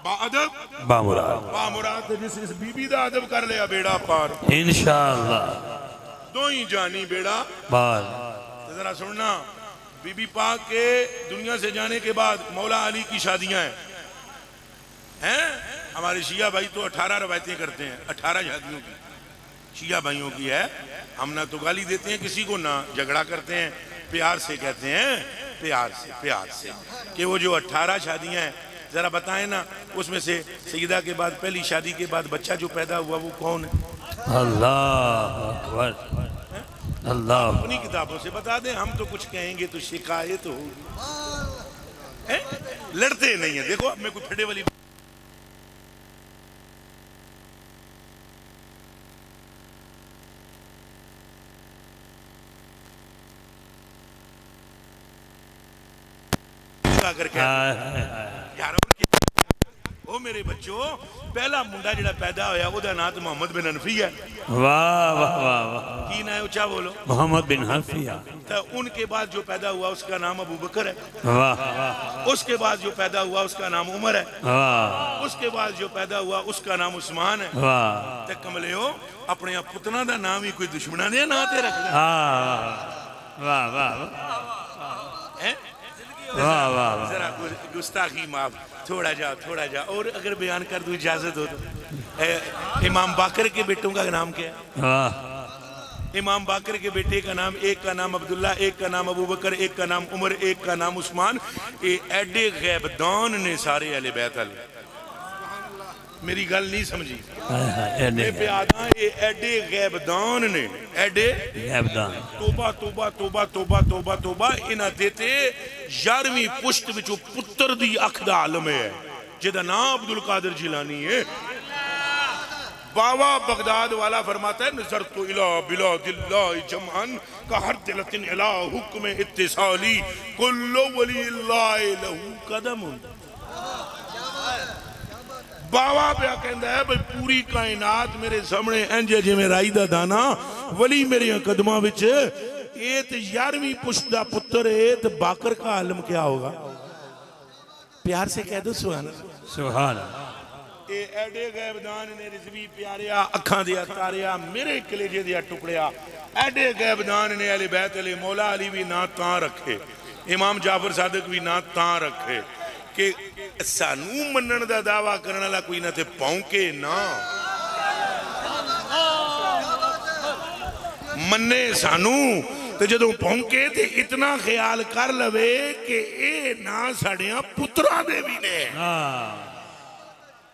बाअदब बामुराद, जिस बीबी दा अदब कर लिया बेड़ा पार इंशाअल्लाह, दो ही जानी बेड़ा पार। तो जरा सुनना, बीबी पाक के दुनिया से जाने के बाद मौला अली की शादियां हैं। हमारे शिया भाई तो 18 रवायतें करते हैं, 18 शादियों की शिया भाइयों की है। हम ना तो गाली देते हैं किसी को, ना झगड़ा करते हैं, प्यार से कहते हैं, प्यार से कि वो जो 18 शादियां हैं जरा बताएं ना, उसमें से सईदा के बाद पहली शादी के बाद बच्चा जो पैदा हुआ वो कौन है? अल्लाह अकबर, अल्लाह। अपनी किताबों से बता दें, हम तो कुछ कहेंगे तो शिकायत होगी, लड़ते नहीं है। देखो अब मैं कोई फटे वाली करके यार ओ मेरे बच्चों, पहला मुंडा जिहड़ा पैदा होया ओदा नाम तो मोहम्मद बिन हनफी है। वाह वाह वाह वाह, की ना है, ऊंचा बोलो। मोहम्मद बिन हनफिया। तो उनके बाद जो पैदा हुआ उसका नाम अबू बकर है। वाह। उसके बाद जो पैदा हुआ उसका नाम उमर है। वाह। उसके बाद जो पैदा हुआ उसका नाम उस्मान है। वाह। ते कमले हो अपने पुत्रा दा नाम ही कोई दुश्मना दे नाम ते रख दे। वाह वाह हैं? वाह वाह, जरा गुस्ताखी माफ, थोड़ा जा और अगर बयान कर दूं इजाजत हो तो। इमाम बाकर के बेटों का नाम क्या है? इमाम बाकर के बेटे का नाम, एक का नाम अब्दुल्ला, एक का नाम अबू बकर, एक का नाम उमर, एक का नाम उस्मान। ये एडे गैबदान ने सारे अहले बैत अल। मेरी गल नहीं समझी? ये एडे गैबदान ने, एडे गैबदान। तोबा तोबा तोबा तोबा तोबा तोबा, इन्हां देते 11वीं पुश्त विचों पुत्र दी अख दा आलम है जिहदा नाम अब्दुल कादिर जिलानी है। बाबा बगदाद वाला फरमाता है नजर तो इला बिला दिल्ला जमान का हर दिलतिन इला हुक्म इत्तिसाली कुल्लु वलील्लाह लहू कदम। बाबा पे कहता है भाई पूरी कायनात मेरे सामने इंज जिवें राई दा दाना, वली मेरे कदमां विच। ये तो 11वीं पुश्त दा पुत्र है, तो बाकर का आलम क्या होगा? प्यार से कह दो सुभान अल्लाह। सुभान अल्लाह। ए एडे गैबदान ने रिजवी प्यारिया अखां दिया तारिया मेरे कलेजे दिया टुकड़िया। एडे गैबदान ने अहले बैत अली मौला अली भी ना तां रखे, इमाम जाफर सादिक भी ना तां रखे कि सानू मनण दा दावा करने वाला कोई ना ते भौंके ना मन्ने सानू, ते जदों भौंके ते इतना ख्याल कर लवे कि ए ना साडियां पुत्रां दे भी ने।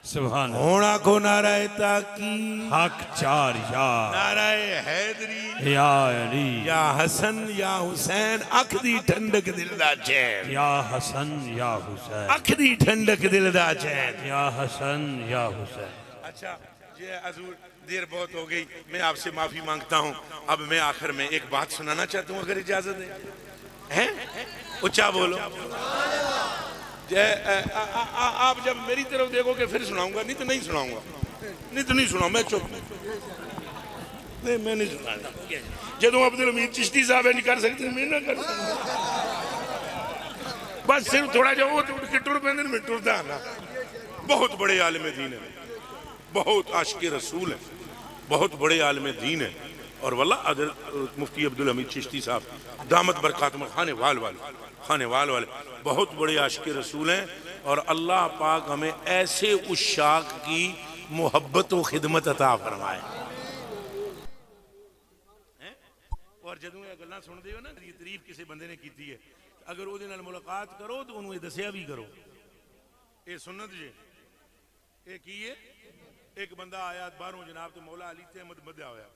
सुभान हुण आखो नाराए ताकी हक चार या नाराए हैदरी या अली या हसन या हुसैन। अख दी ठंडक दिल दा चैन, या हसन या हुसैन। अख दी ठंडक दिल दा चैन, या हसन या हुसैन। अच्छा ये हजूर देर बहुत हो गई, मैं आपसे माफी मांगता हूँ। अब मैं आखिर में एक बात सुनाना चाहता हूँ, अगर इजाजत है। ऊंचा बोलो। आप जब मेरी तरफ देखोगे फिर सुनाऊंगा, नहीं तो नहीं सुनाऊंगा, नहीं तो नहीं सुनाऊं। मैं चुप नहीं, मैं नहीं सुनाऊंगा। जो अब्दुल हमीद चिश्ती साहब नहीं कर सकते, मैं ना कर सकता। बस सिर्फ थोड़ा जो वो उठ के टुर पैंदे मैं टुरदा ना। बहुत बड़े आलिम दीन है, बहुत आशिक रसूल है, बहुत बड़े आलिम दीन है। और वल्लाह मुफ्ती अब्दुल हमीद चिश्ती साहब दामत बरकातुहुम खाने वाले बहुत बड़े आशिक रसूल हैं। और अल्लाह पाक हमें ऐसे उशाक की मोहब्बत और खिदमत अता फरमाए। और जदों ये गल्लां सुनदे हो ना, ये तारीफ किसी बंदे ने की है, अगर उहदे नाल मुलाकात करो तो उन्होंने दसिया भी करो ये सुन्नत जे ये की है। एक बंदा आया बाहरों जनाब तो मौला अली ते अहमद मध्या होया,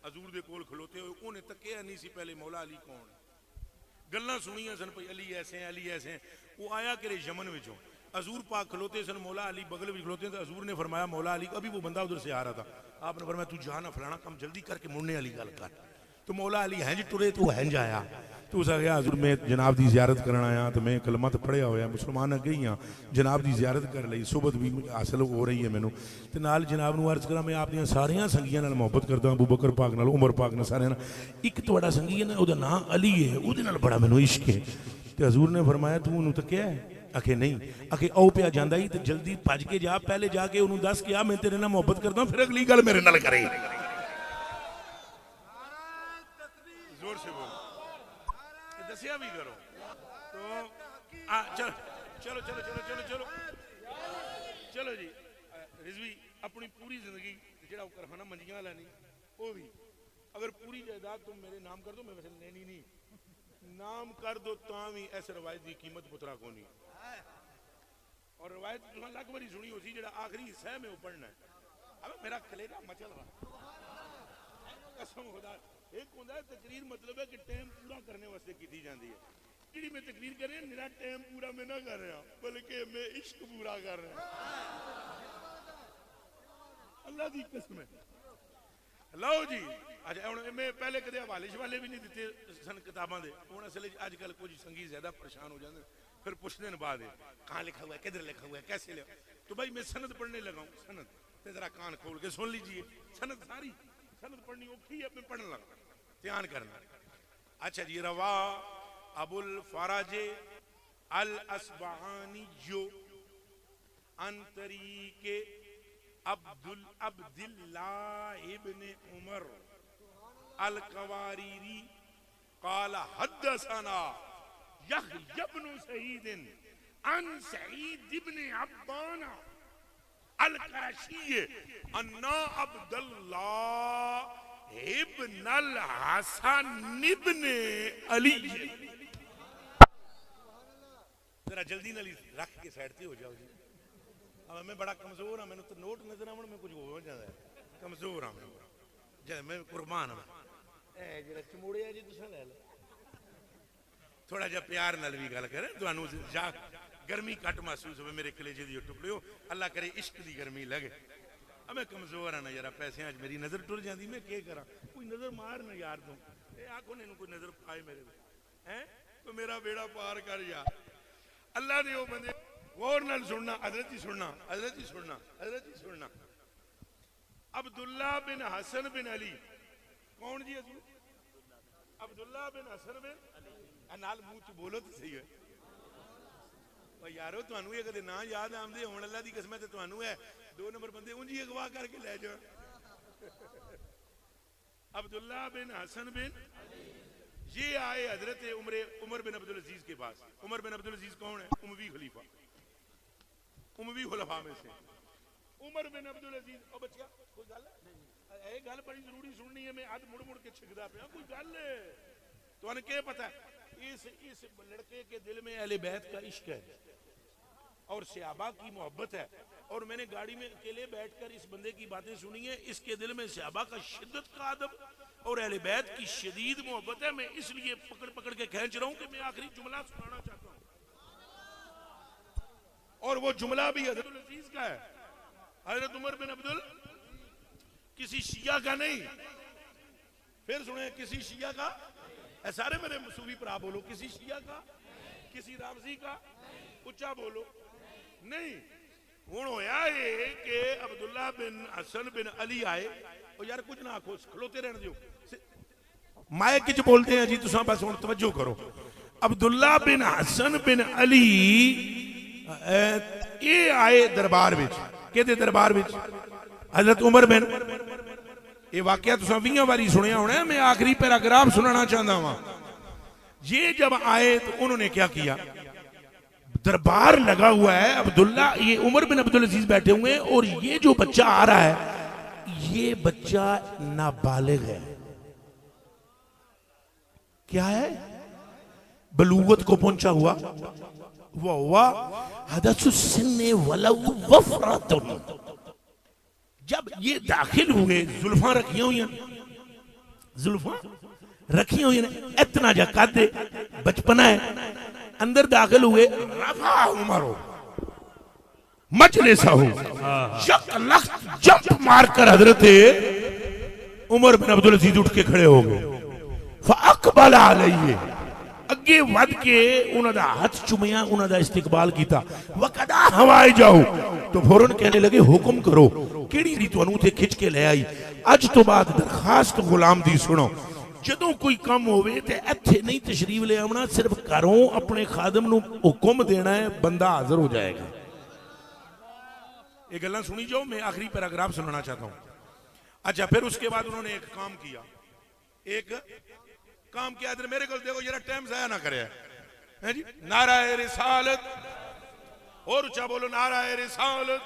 हजूर दे कोल खलोते हुए उन्हें तकिया नहीं सी पहले मौला अली कौन। गल्लां सुनियां सन भाई अली ऐसे हैं, अली ऐसे हैं। वो आया कि यमन विचों, हजूर पाक खलोते सन, मौला अली बगल में खलोते। तो हजूर ने फरमाया मौला अली को, अभी वो बंदा उधर से आ रहा था, आपने फरमाया तू जा ना फलाना काम जल्दी करके मुड़ने वाली गल कर। तो मौला अली हैंज टुरे तो हैंज आया, तो उस गया हजूर मैं जनाब की जियारत करना आया, तो मैं कलमा तो पढ़िया होया मुसलमान अगे ही हाँ, जनाब की जियारत कर ली, सुबत भी हासिल हो रही है मैनू। तो नाल जनाब नूं अर्ज करा मैं आपनियां सारियां संगियां नाल मुहब्बत करदा, अबू बकर पाक नाल, उमर पाक नाल, सारियां नाल। एक तुहाडा संगी है ना, उहदा नाम अली है, उहदे नाल बड़ा मैनू इश्क है। तो हजूर ने फरमाया तू उन्होंने तकिया है? आखे नहीं। आखे आओ पिया जांदा ही, तो जल्दी भज के जा, पहले जाके उन्होंने दस के आ मैं तेरे नाल मुहब्बत करदा, फिर अगली गल मेरे नाल करे। जोर से बोल, दसिया भी करो। तो चलो चलो चलो चलो चलो चलो चलो जी। रिजवी अपनी पूरी जिंदगी जो करखाना मंजियां लैनी वो भी अगर पूरी जायदाद तुम मेरे नाम कर दो, मैं वैसे लेनी नहीं, नाम कर दो भी ऐसे रवायत की कीमत पुत्रा को नहीं। और रवायत लग बारी सुनी हो सी, जो आखिरी हिस्सा है मैं वो पढ़ना है। अब मेरा कलेजा मचल रहा कसम खुदा। एक होता है तकरीर, मतलब है कि टाइम पूरा करने वास्ते की जाती है। जी मैं तकरीर कर रहा, मेरा टाइम पूरा मैं ना कर रहा, बल्कि मैं इश्क पूरा कर रहा। अल्लाह की कसम है। लो जी अच्छा हम मैं पहले कदे हवाले शवाले भी नहीं दिते सन किताबों के। हूँ असल अजकल कुछ संगीत ज्यादा परेशान हो जाते, फिर पुछते हैं बाद कहाँ लिखा हुआ है, किधर लिखा हुआ है, कैसे लिखा। तो भाई मैं सनद पढ़ने लगा हूँ, सनद तो जरा कान खोल के सुन लीजिए। सनद सारी सनद पढ़नी औखी है, मैं पढ़ने लगा, ध्यान करना। अच्छा जी। रवा अबुल फराज अल असबहानी जो अंतरी के अब्दुल्लाह इब्ने उमर अल कवारीरी काला हद्दसना यहया इब्न सईद अन सईद इब्ने अब्बाना अल करशी अन्ना अब्दुल्लाह इब्न अल हसन इब्ने अली। जरा जल्दी नाल रख के साइड पे हो जाओ जी। अब मैं बड़ा कमजोर हाँ, मैंने तो नोट नजर आवन में कुछ हो जाता है, कमजोर हाँ मैं, जब मैं कुर्बान हाँ। जरा चमोड़िया जी तुसा ले लो, थोड़ा जा प्यार नाल भी गल करें, तुहानू गर्मी घट महसूस हो मेरे कलेजे दी टुकड़ियो। अल्लाह करे इश्क दी गर्मी लगे। मैं कमजोर हाँ ना यार, पैसे मेरी नजर टुर जाती, मैं क्या करा, कोई नजर मार ना यार तू, आखो ने कोई नजर पाए मेरे है, तो मेरा बेड़ा पार कर यार। अल्लाह दे वो बंदे गौर नाल सुनना, हजरत जी सुनना, हजरत जी सुनना, हजरत जी सुनना। अब्दुल्ला बिन हसन बिन अली, कौन जी हजूर? अब्दुल्ला बिन हसन बिन नाल मुंह च बोलो तो सही है यारो, तुहानू ये कदे ना याद आंदे हुण अल्लाह दी कसम ते तुहानू है 2 नंबर बंदे उंज ही अगवा करके ले जा। अब्दुल्ला बिन हसन बिन ये आए हजरत उमर बिन अब्दुल अजीज के पास। उमर बिन अब्दुल अजीज कौन है? उमवी खलीफा, उमवी खुलफा में से उमर बिन अब्दुल अजीज। ओ बच्चा कोई गल है, गल बड़ी जरूरी सुननी है, मैं अद मुड़ मुड़ के छिकदा पिया, कोई गल है तुहानू क्या पता है? इस लड़के के दिल में अहले बैत का इश्क है और सहाबा की मोहब्बत है, और मैंने गाड़ी में अकेले बैठकर इस बंदे की बातें सुनी है। इसके दिल में सहाबा का शिद्दत का अदब और अहले बैत की शदीद मोहब्बत है। मैं इसलिए पकड़ पकड़ के खींच रहा हूं कि मैं आखिरी जुमला सुनाना चाहता हूं, और वो जुमला भी हजरत अजीज का है। हजरत उमर बिन अब्दुल, किसी शिया का नहीं, फिर सुने, किसी शिया का, सारे मेरे सूफी भरा बोलो, किसी शिया का, किसी रामजी का, उच्चा बोलो नहीं। हुण होया ये कि अब्दुल्ला बिन हसन बिन अली आए, और यार कुछ ना आखो, खलोते रहने दियो, माइक च बोलते हैं जी, तुसा बस हुण तवज्जो करो। अब्दुल्ला बिन हसन बिन अली ये आए दरबार विच, केदे दरबार विच? हजरत उमर बिन, ये वाकया तुसा 20 बारी सुनिया होना है, मैं आखिरी पैराग्राफ सुनाना चाहता हूं। ये जब आए तो उन्होंने क्या किया, दरबार लगा हुआ है, अब्दुल्ला, ये उमर बिन अब्दुल अजीज बैठे हुए हैं, और ये जो बच्चा आ रहा है ये बच्चा नाबालिग है। क्या है? बलूगत को पहुंचा हुआ, वह हदसुस्सिन्ने वलऊ वफरतुन। जब ये दाखिल हुए, जुल्फा रखी हुई, जुल्फा रखी हुई, इतना जा कद बचपना है, अंदर दाखिल हुए, रफा उमरो मजलिस हो, जंप मारकर हजरत उमर बिन अब्दुल अजीज उठ के खड़े हो गए। फअक़बल अलैहि, अगे वध के उन्होंने हाथ चुमिया, उन्होंने इस्तकबाल किया। वकदा हवाए जाओ, तो फौरन कहने लगे हुक्म करो, केड़ी री तुहानू ते खिंच के ले आई, अज तो बाद दरखास्त गुलाम दी सुनो, जदों कोई कम होवे ते इत्थे नहीं तशरीफ ले आना, सिर्फ घरों अपने खादम नू हुक्म देना है, बंदा हाजिर हो जाएगा। ये गल्लां सुनी जाओ, मैं आखिरी पैराग्राफ सुनाना चाहता हूं। अच्छा, फिर उसके बाद उन्होंने एक काम किया, एक काम किया, इधर मेरे को देखो जरा, टाइम जाया ना करे है जी। नाराए रिसालत, और ऊंचा बोलो, नाराए रिसालत,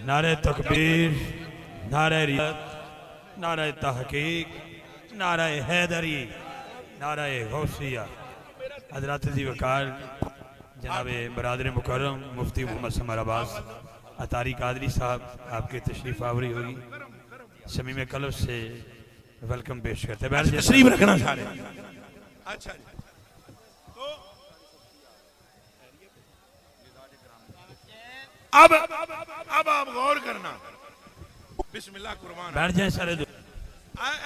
नारे तकबीर, नारे रियात, नारे तहकीक, नारे हैदरी, नारे गौसिया। हजरत जी वकार जनाब बरादर मुकर्रम मुफ्ती मोहम्मद समर अब्बास अतारी कादरी साहब, आपके तशरीफ आवरी होगी, समीम कल्ब से वेलकम पेश करते हैं। तशरीफ रखना सारे। अच्छा जी, तो अब आप गौर करना, बिस्मिल्लाह कुर्बान, बैठ जाए सारे।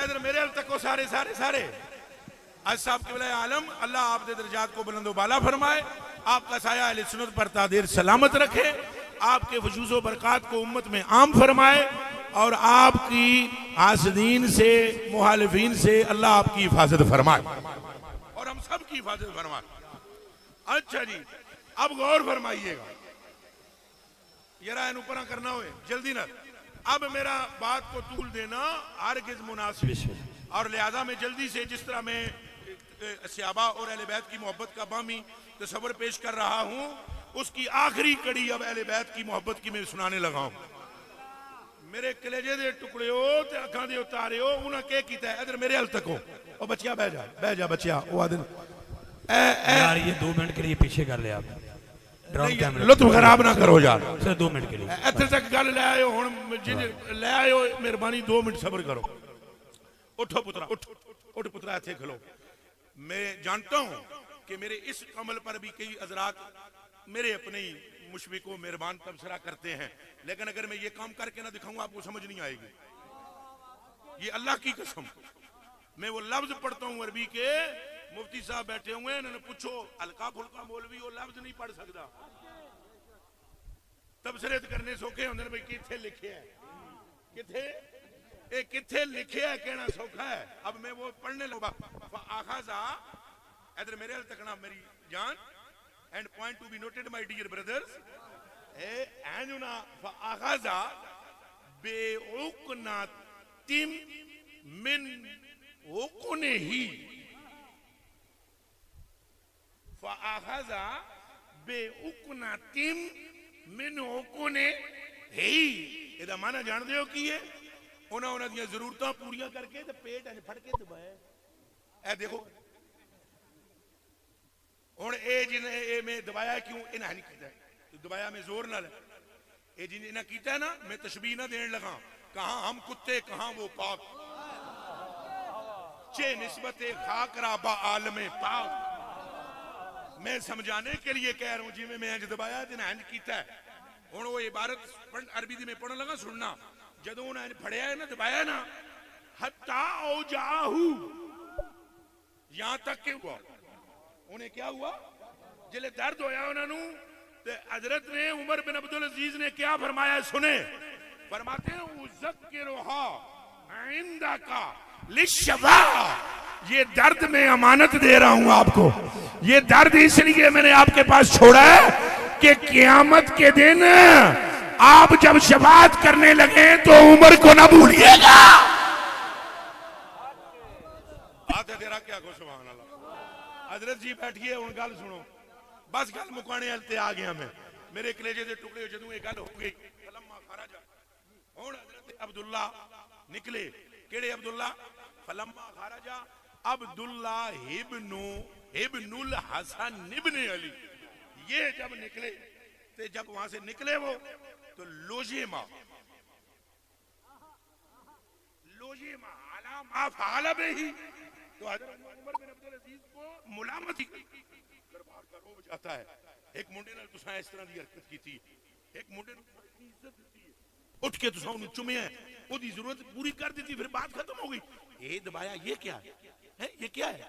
इधर मेरे हल तक सारे सारे सारे। आज साहब के वलाए आलम, अल्लाह आपके दर्जात को बुलंद बाला फरमाए, आपका साया अहले सुन्नत पर तादेर सलामत रखे, आपके वजूज़ो बरक़ात को उम्मत में आम फरमाए, और आपकी हासदीन से, मुहालिफीन से अल्लाह आपकी हिफाजत फरमाए, और हम सब की हिफाजत फरमाए। अच्छा जी, अब गौर फरमाइएगा, जरा इन ऊपर करना हो जल्दी ना, अब मेरा बात को तूल देना हरगिज़ मुनासिब, और लिहाजा मैं जल्दी से, जिस तरह मैं सहाबा और अहले बैत की मोहब्बत का बामी तस्वर पेश कर रहा हूं, उसकी आखिरी कड़ी अब अहले बैत की मोहब्बत की मैं सुनाने लगा हूं। मेरे कलेजे दे टुकड़े हो ते अखां दे उतारे हो, उन्हें क्या किया है, इधर मेरे हल तक हो। ओ बच्चिया बह जा बच्चिया, वो आदन यार ये 2 मिनट के लिए पीछे कर ले आप, लुत्फ खराब ना करो यार, सिर्फ 2 मिनट के लिए। इतने तक गल ले आयो, हुण ले आयो, मेहरबानी 2 मिनट सब्र करो। उठो पुत्रा, उठ पुत्रा, इत्थे खलो। मैं जानता हूं कि मेरे इस अमल पर भी कई हजरात मेरे अपने ही मुशफिको मेहरबान तबसरा करते हैं, लेकिन अगर मैं ये काम करके ना दिखाऊंगा आपको समझ नहीं आएगी। ये अल्लाह की कसम, मैं वो लफ्ज पढ़ता हूँ अरबी के, मुफ्ती साहब बैठे हुए हैं, इन्होंने पूछो हल्का फुल्का मौलवी वो लफ्ज नहीं पढ़ सकता, तबसरे करने सौखे होंगे भाई किथे लिखे है, किथे लिखे है कहना सौखा है। अब मैं वो पढ़ने लगा आखाजा, इधर मेरे तकना मेरी जान, and point to be noted my dear brothers, एंजुना आखाजा बेउकना तिम मिन ओकुने ही फाखाजा बेउकना तिम मिन ओकुने ही। ਇਹਦਾ ਮਾਨਾ ਜਾਣਦੇ ਹੋ ਕੀ ਹੈ? ਉਹਨਾਂ ਦੀਆਂ ਜ਼ਰੂਰਤਾਂ ਪੂਰੀਆਂ ਕਰਕੇ ਤੇ ਪੇਟ ਐ ਫੜ ਕੇ ਦਬਾਇਆ। ਇਹ ਦੇਖੋ ਹੁਣ ਇਹ ਜਿਹਨੇ ਇਹ ਮੈਂ ਦਬਾਇਆ ਕਿਉਂ? ਇਹਨਾਂ ਨਹੀਂ ਕੀਤਾ, दबाया में जोर नाल, ये जिन्हें ना कीता है ना, मैं तशबीह ना देने लगा, कहां हम कुत्ते कहां वो पाक, चे निस्बते खाक राबा आलमे पाक। मैं समझाने के लिए कह रहा हूं जिम्मे मैं इंज दबाया ते इंज कीता है। हुण वो इबारत अरबी दी मैं पढ़न लगा, सुनना, जदों उन्हें फड़िया है ना, दबाया ना, हत्ता औ जाहू, यहां तक के हुआ, उन्हें क्या हुआ, जिले दर्द होया उन्होंने, हजरत ने उमर बिन अब्दुल अजीज ने क्या फरमाया सुने, फरमाते हैं उज़क्किरुहा इंदका लिश्शफा, ये दर्द में अमानत दे रहा हूं आपको, ये दर्द इसलिए मैंने आपके पास छोड़ा है कि क़यामत के दिन आप जब शफाअत करने लगे तो उमर को ना भूलिएगा। बात है तेरा क्या को सुभान अल्लाह। हजरत जी बैठिए, हुण गल सुनो, बस गल मुकाने हलते आ गया मैं, मेरे कलेजे के टुकड़े जदों ये गल हो गई, फलम्मा खरजा, हुण हजरत अब्दुल्ला निकले, केड़े अब्दुल्ला, फलम्मा खरजा अब्दुल्ला इब्नुल हसन इब्न अली, ये जब निकले, ते जब वहां से निकले वो, तो लोजेमा अला मा फ़अल बिही, तो हजरत उमर बिन अब्दुल अजीज को मुलामत दरबार का रोब जाता है। एक मुंडे ने तुसा इस तरह की हरकत की थी, एक मुंडे ने इतनी इज्जत दी है, उठ के तुसा उन्हें चुमे है, ओदी जरूरत पूरी कर दी थी, फिर बात खत्म हो गई। ये दबाया, ये क्या है, ये क्या है?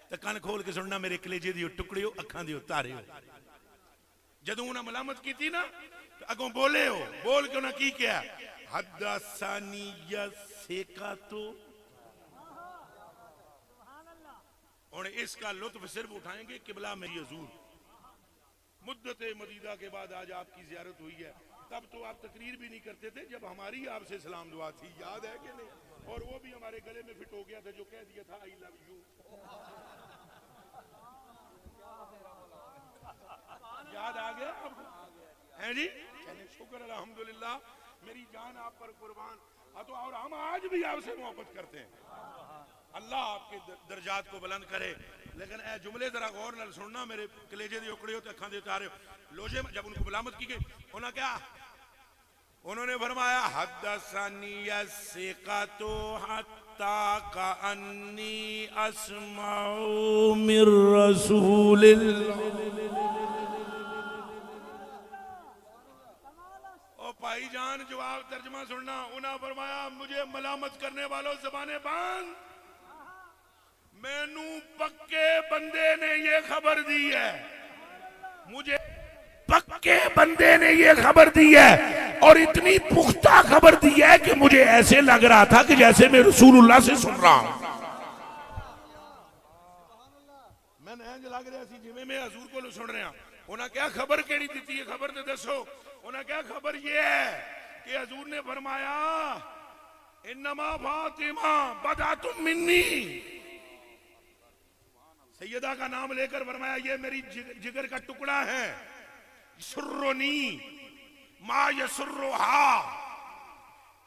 तो कान खोल के सुनना, मेरे कलेजे दी टुकड़े हो, अखां दी तारे हो। जदों उन्हें मलामत की थी ना, तो अगों बोले हो, बोल के उन्हें की क्या, हद्दासानी यसेका तो, और इसका लुत्फ सिर्फ उठाएंगे किबला मेरी हजूर। मुद्दत मदीदा के बाद आज आपकी जियारत हुई है, तब तो आप तकरीर भी नहीं करते थे, जब हमारी आपसे सलाम दुआ थी, याद है कि नहीं? और वो भी हमारे गले में फिट हो गया था, जो कह दिया था आई लव यू, याद आ गया आपको? हैं जी, शुक्र अल्हम्दुलिल्लाह, मेरी जान आप पर कुर्बान। तो और हम आज भी आपसे मोहब्बत करते हैं, अल्लाह आपके दर्जात को बुलंद करे। लेकिन ए जुमले जरा गौर नाल सुनना, मेरे कलेजे दी उकड़े होते अखां दे तारे लोजे। जब उनको मलामत की गई, उन्होंने क्या, उन्होंने फरमाया हद्दसनी यस्सिकातु हत्ता का अन्नी अस्माउ मिर रसूलिल्लाह। ओ भाईजान, जवाब तर्जमा सुनना, उन्होंने फरमाया मुझे मलामत करने वालों ज़बाने बंद, मैनू पक्के बंदे ने ये खबर दी है, मुझे पक्के बंदे ने ये खबर दी है, और इतनी पुख्ता खबर दी है कि मुझे ऐसे लग रहा था कि जैसे मैं रसूलुल्लाह से सुन रहा हूं। मैंने इंज लग रहा सी जिवें मैं हजूर को सुन रहा। उन्हें क्या खबर केड़ी दी है, खबर तो दसो। उन्हें क्या खबर ये है कि हजूर ने फरमाया इन्नमा फातिमा बदातुम मिन्नी, सैयदा का नाम लेकर फरमाया ये मेरी जिगर का टुकड़ा है, सुर्रुनी मा यसुर्रुहा,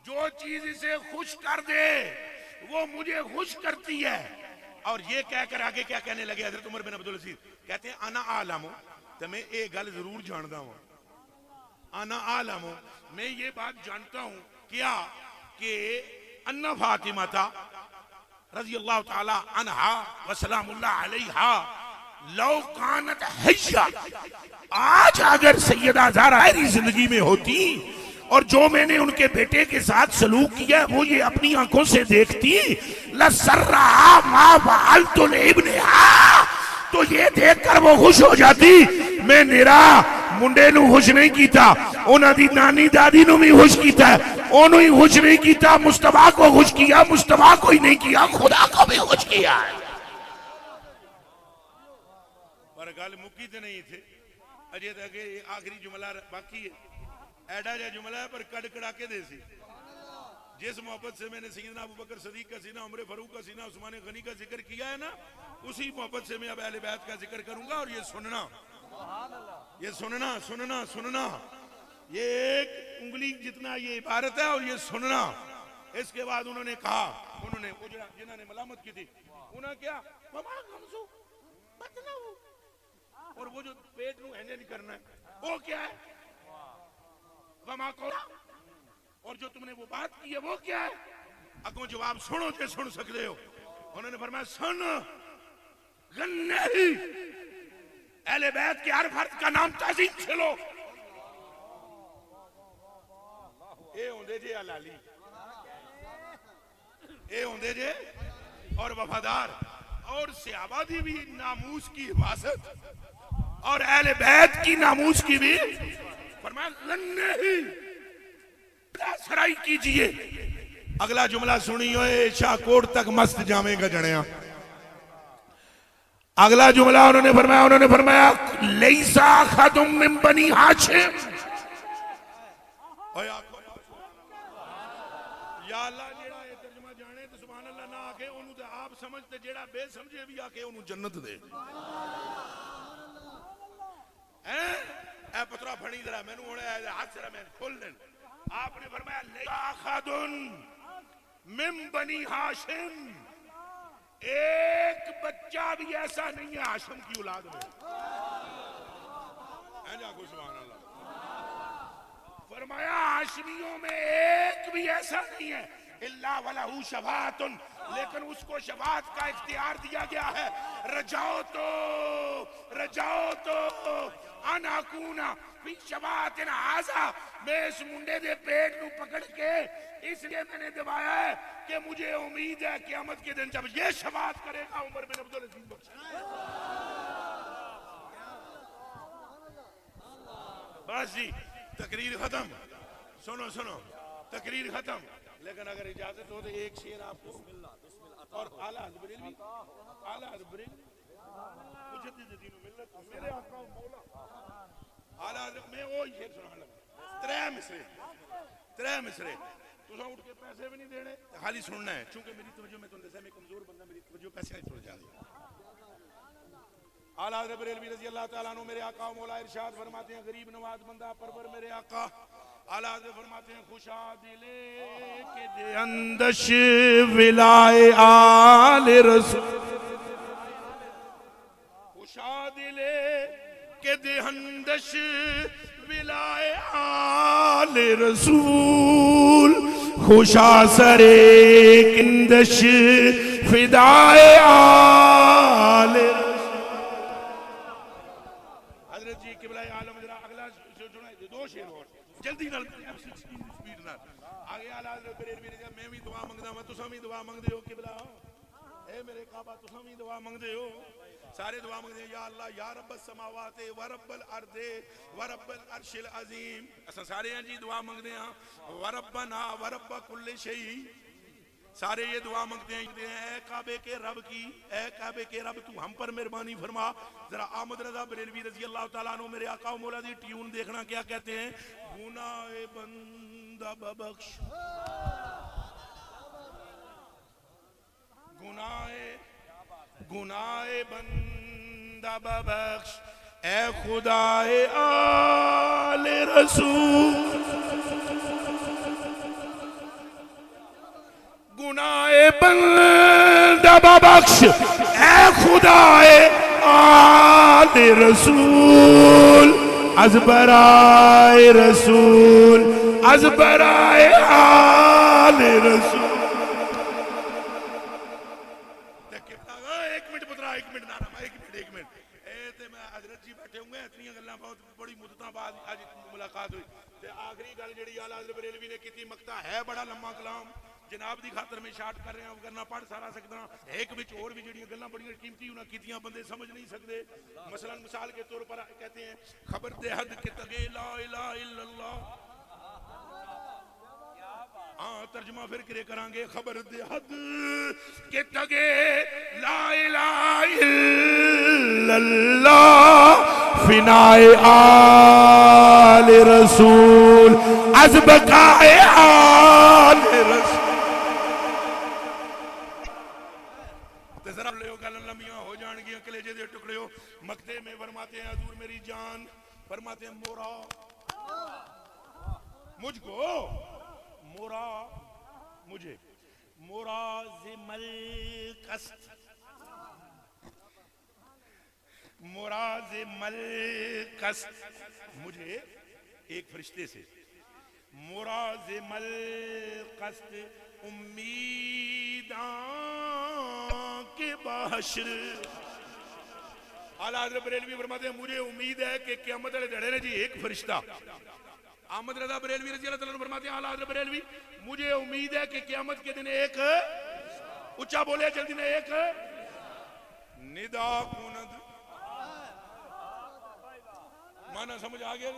जो चीज इसे खुश कर दे वो मुझे खुश करती है। और ये कहकर आगे क्या कहने लगे हजरत उमर बिन अब्दुल अजीज, कहते हैं अना आलमु, तो मैं ये गल जरूर जानता हूं, अना आलमु, मैं ये बात जानता हूं क्या, कि अन्ना फातिमा था रज़ी अल्लाह ताला अन्हा व सलामुल्लाह अलैहा, लौ कानत हैया, आज अगर सैयदा ज़हरा मेरी जिंदगी में होती और जो मैंने उनके बेटे के साथ सलूक किया वो ये अपनी आंखों से देखती, लसर्रा मा फअलतु इब्निहा, तो ये देखकर वो खुश हो जाती। मैं निरा मुंडे नू खुश नहीं कीता, उन्हां दी नानी दादी नू भी खुश कीता, ओनू ही खुश नहीं कीता, मुस्तफा को खुश किया, मुस्तफा को ही नहीं किया, खुदा को भी खुश किया। पर गल मुक्की तो नहीं थे, अजे तक आखिरी जुमला बाकी है, एडा जा जुमला है पर कड़ कड़ा के दे सी। जिस मोहब्बत से मैंने सैयदना अबू बकर सदीक का सीना, उमर फारूक का सीना, उस्मान गनी का जिक्र किया है ना, उसी मोहब्बत से मैं अब अहले बैत का जिक्र करूंगा। और ये सुनना, ये सुनना सुनना सुनना, ये एक उंगली जितना ये इबारत है और ये सुनना। इसके बाद उन्होंने कहा, उन्होंने जिन्होंने मलामत की थी, उन्होंने क्या और वो जो पेट नू हैंजे नहीं करना है वो क्या है, और जो तुमने वो बात की है वो क्या है। अगो जवाब सुनो तो सुन सकते हो। उन्होंने फरमाया सुन, गन्ने अहले बैत के हर फर्द का नाम ताज़ीम से लो। ए होंदे जे अलाली, ए होंदे जे और वफादार, और सहाबा दी भी नामूस की हिफाजत और अहले बैत की नामूस की भी। फरमाया गन्ने सराई कीजिए। अगला जुमला सुनियो, शाहकोट तक मस्त जावेगा जणिया। अगला जुमला उन्होंने फरमाया लैसा अहदुम मिन बनी हाशिम, या अल्लाह जेड़ा ये तर्जुमा जाने तो सुभान अल्लाह ना आके ओनू ते आप समझते, जेड़ा बेसमझे भी आके ओनू जन्नत दे। हैं ए पतरा फड़ी जरा मैनू हुण हाथ जरा मैं खोल दे। आपने फरमाया लैसा अहदुन मिन बनी हाशिम, एक बच्चा भी ऐसा नहीं है हाशिम की औलाद में। सुभान अल्लाह। फरमाया हाशिमियों में एक भी ऐसा नहीं है, इल्ला वलहू शफाअतुन, लेकिन उसको शफाअत का इख्तियार दिया गया है। रजाओ तो अनाकूना फी शफाअतिन हाज़ा, मैं इस मुंडे दे पेट नू पकड़ के इसलिए मैंने दबाया है कि मुझे उम्मीद है क़यामत के दिन जब ये शफाअत करेगा उमर बिन अब्दुल अजीज बख्श। बस जी तकरीर खत्म, सुनो तकरीर खत्म। लेकिन अगर इजाजत हो तो एक शेर आपको और आला हज़रत बरेलवी, आला हज़रत बरेलवी मुजद्दिद दीन व मिल्लत मेरे आका मौला आला हज़रत में वो शेर सुनाने लगा। त्रै मिसरे तुसा उठ के पैसे भी नहीं देने, खाली सुनना है। चूंकि मेरी तवज्जो में तुम दसा मैं कमजोर बंदा, मेरी तवज्जो पैसे नहीं छोड़ जाती। आला हज़रत बरेलवी रज़ी अल्लाह तआला अन्हु मेरे आका मौला इरशाद फरमाते हैं, गरीब नवाज बंदा परवर मेरे आका आला हज़रत फरमाते हैं, खुशादिले के दे अंदश विलाए आले रसूल, खुशादिले के दे अंदश विलाए आले रसूल, खुशा सरे किंदश फिदाए आले रसूल। हजरत जी किबला आलम जरा अगला दो शेर और जल्दी नाल स्पीड नाल आगे। आला हज़रत बरेलवी ने मैं भी दुआ मंगदा मैं, तुसा भी दुआ मंगदे हो किबला, ए मेरे काबा तुसा भी दुआ मंगदे हो, सारे दुआ मंगदे या अल्लाह या रब्बस समावाते व रब्बल अर्दे व रब्बल अर्शिल अजीम। असा सारे हैं जी दुआ मंगदे हैं, व रब्बना व रब्ब कुल्ले शै, सारे ये दुआ मांगते हैं, ऐ काबे के रब की, ऐ काबे के रब तू हम पर मेहरबानी फरमा। जरा अहमद रजा बरेलवी रजी अल्लाह तआला अन्हु मेरे आका मौला दी ट्यून देखना क्या कहते हैं। गुनाए बंदा बबख्श, गुनाए बंदा बबख्श, ऐ खुदाए आले रसूल, गुनाए बंदा बबख्श, ऐ खुदाए आले रसूल, अज़बराए रसूल, अज़बराए आले रसूल। एक मिनट पुत्रा, एक मिनट नारा, एक मिनट आज मुलाकात हुई ते आखिरी गल जिहड़ी आला हज़रत बरेलवी ने कीती मकता है बड़ा लम्मा कलाम जनाब दी खातर में शार्ट कर रहा हूं करना पढ़ सारा सकदा एक विच और भी जिहड़ियां गल्लां बड़ियां कीमती उन्हां कीतियां बंदे समझ नहीं सकदे मसलन मिसाल के तौर पर कहते हैं खबर दे हद के तगे ला इलाहा इल्लल्लाह हाँ तर्जमा फिर करे करांगे खबर दे हद के तगे ला इलाहा इल्लल्लाह फिनाए आल रसूल अज बकाए आल रसूल ते जरा ले गल लम्बियां हो जाएंगी कलेजे दे टुकड़े मकते में फरमाते हैं हजूर मेरी जान फरमाते हैं मोरा मुझको मोरा मुझे मोरा जिमल कस्त मोरा जिमल कस्त मुझे एक फरिश्ते से मोरा जिमल कस्त उम्मीदां के बहशर आला हज़रत बरेलवी फरमाते हैं मुझे उम्मीद है कि क़यामत वाले दिन जी एक फरिश्ता अहमद रज़ा बरेलवी रज़ी अल्लाह तआला अन्हु फरमाते हैं आला हज़रत बरेलवी मुझे उम्मीद है कि क़यामत के दिन एक ऊंचा बोले जल्दी में एक निदा कुनद माना समझ आ गया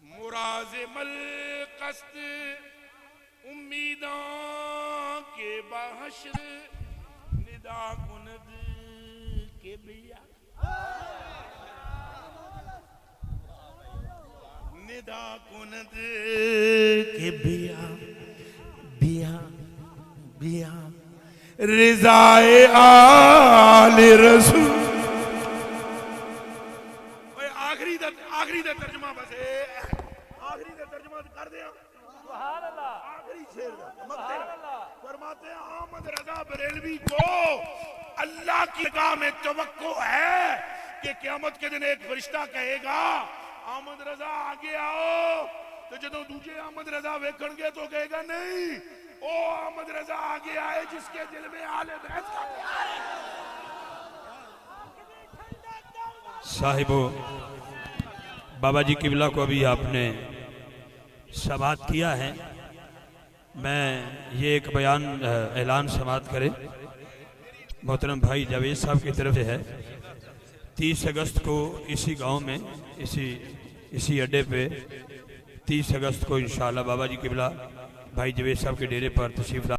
मुराज़िमल कस्त उम्मीदां के बहशर निदा कुनद के बिया निदा कुनद के बिया बिया बिया रिज़ाए आल रसूल आखिरी दा तर्जमा बस आखिरी दा तर्जमा कर दे सुभान अल्लाह आखिरी शेर दा सुभान अल्लाह फरमाते हैं अहमद रज़ा बरेलवी को अल्लाह की निगाह में तवक्को है कि क़यामत के दिन एक फरिश्ता कहेगा अहमद रज़ा आगे आओ तो जदों दूजे अहमद रज़ा वेखणगे तो कहेगा नहीं ओ अहमद रज़ा आगे आए जिसके दिल में आले बैत का प्यार है साहिबो बाबा जी किबला को अभी आपने समाअत किया है मैं ये एक बयान ऐलान समाअत करे मोहतरम भाई जावेद साहब की तरफ से है 30 अगस्त को इसी गांव में इसी अड्डे पे 30 अगस्त को इंशाअल्लाह बाबा जी किबला भाई जावेद साहब के डेरे पर तशरीफ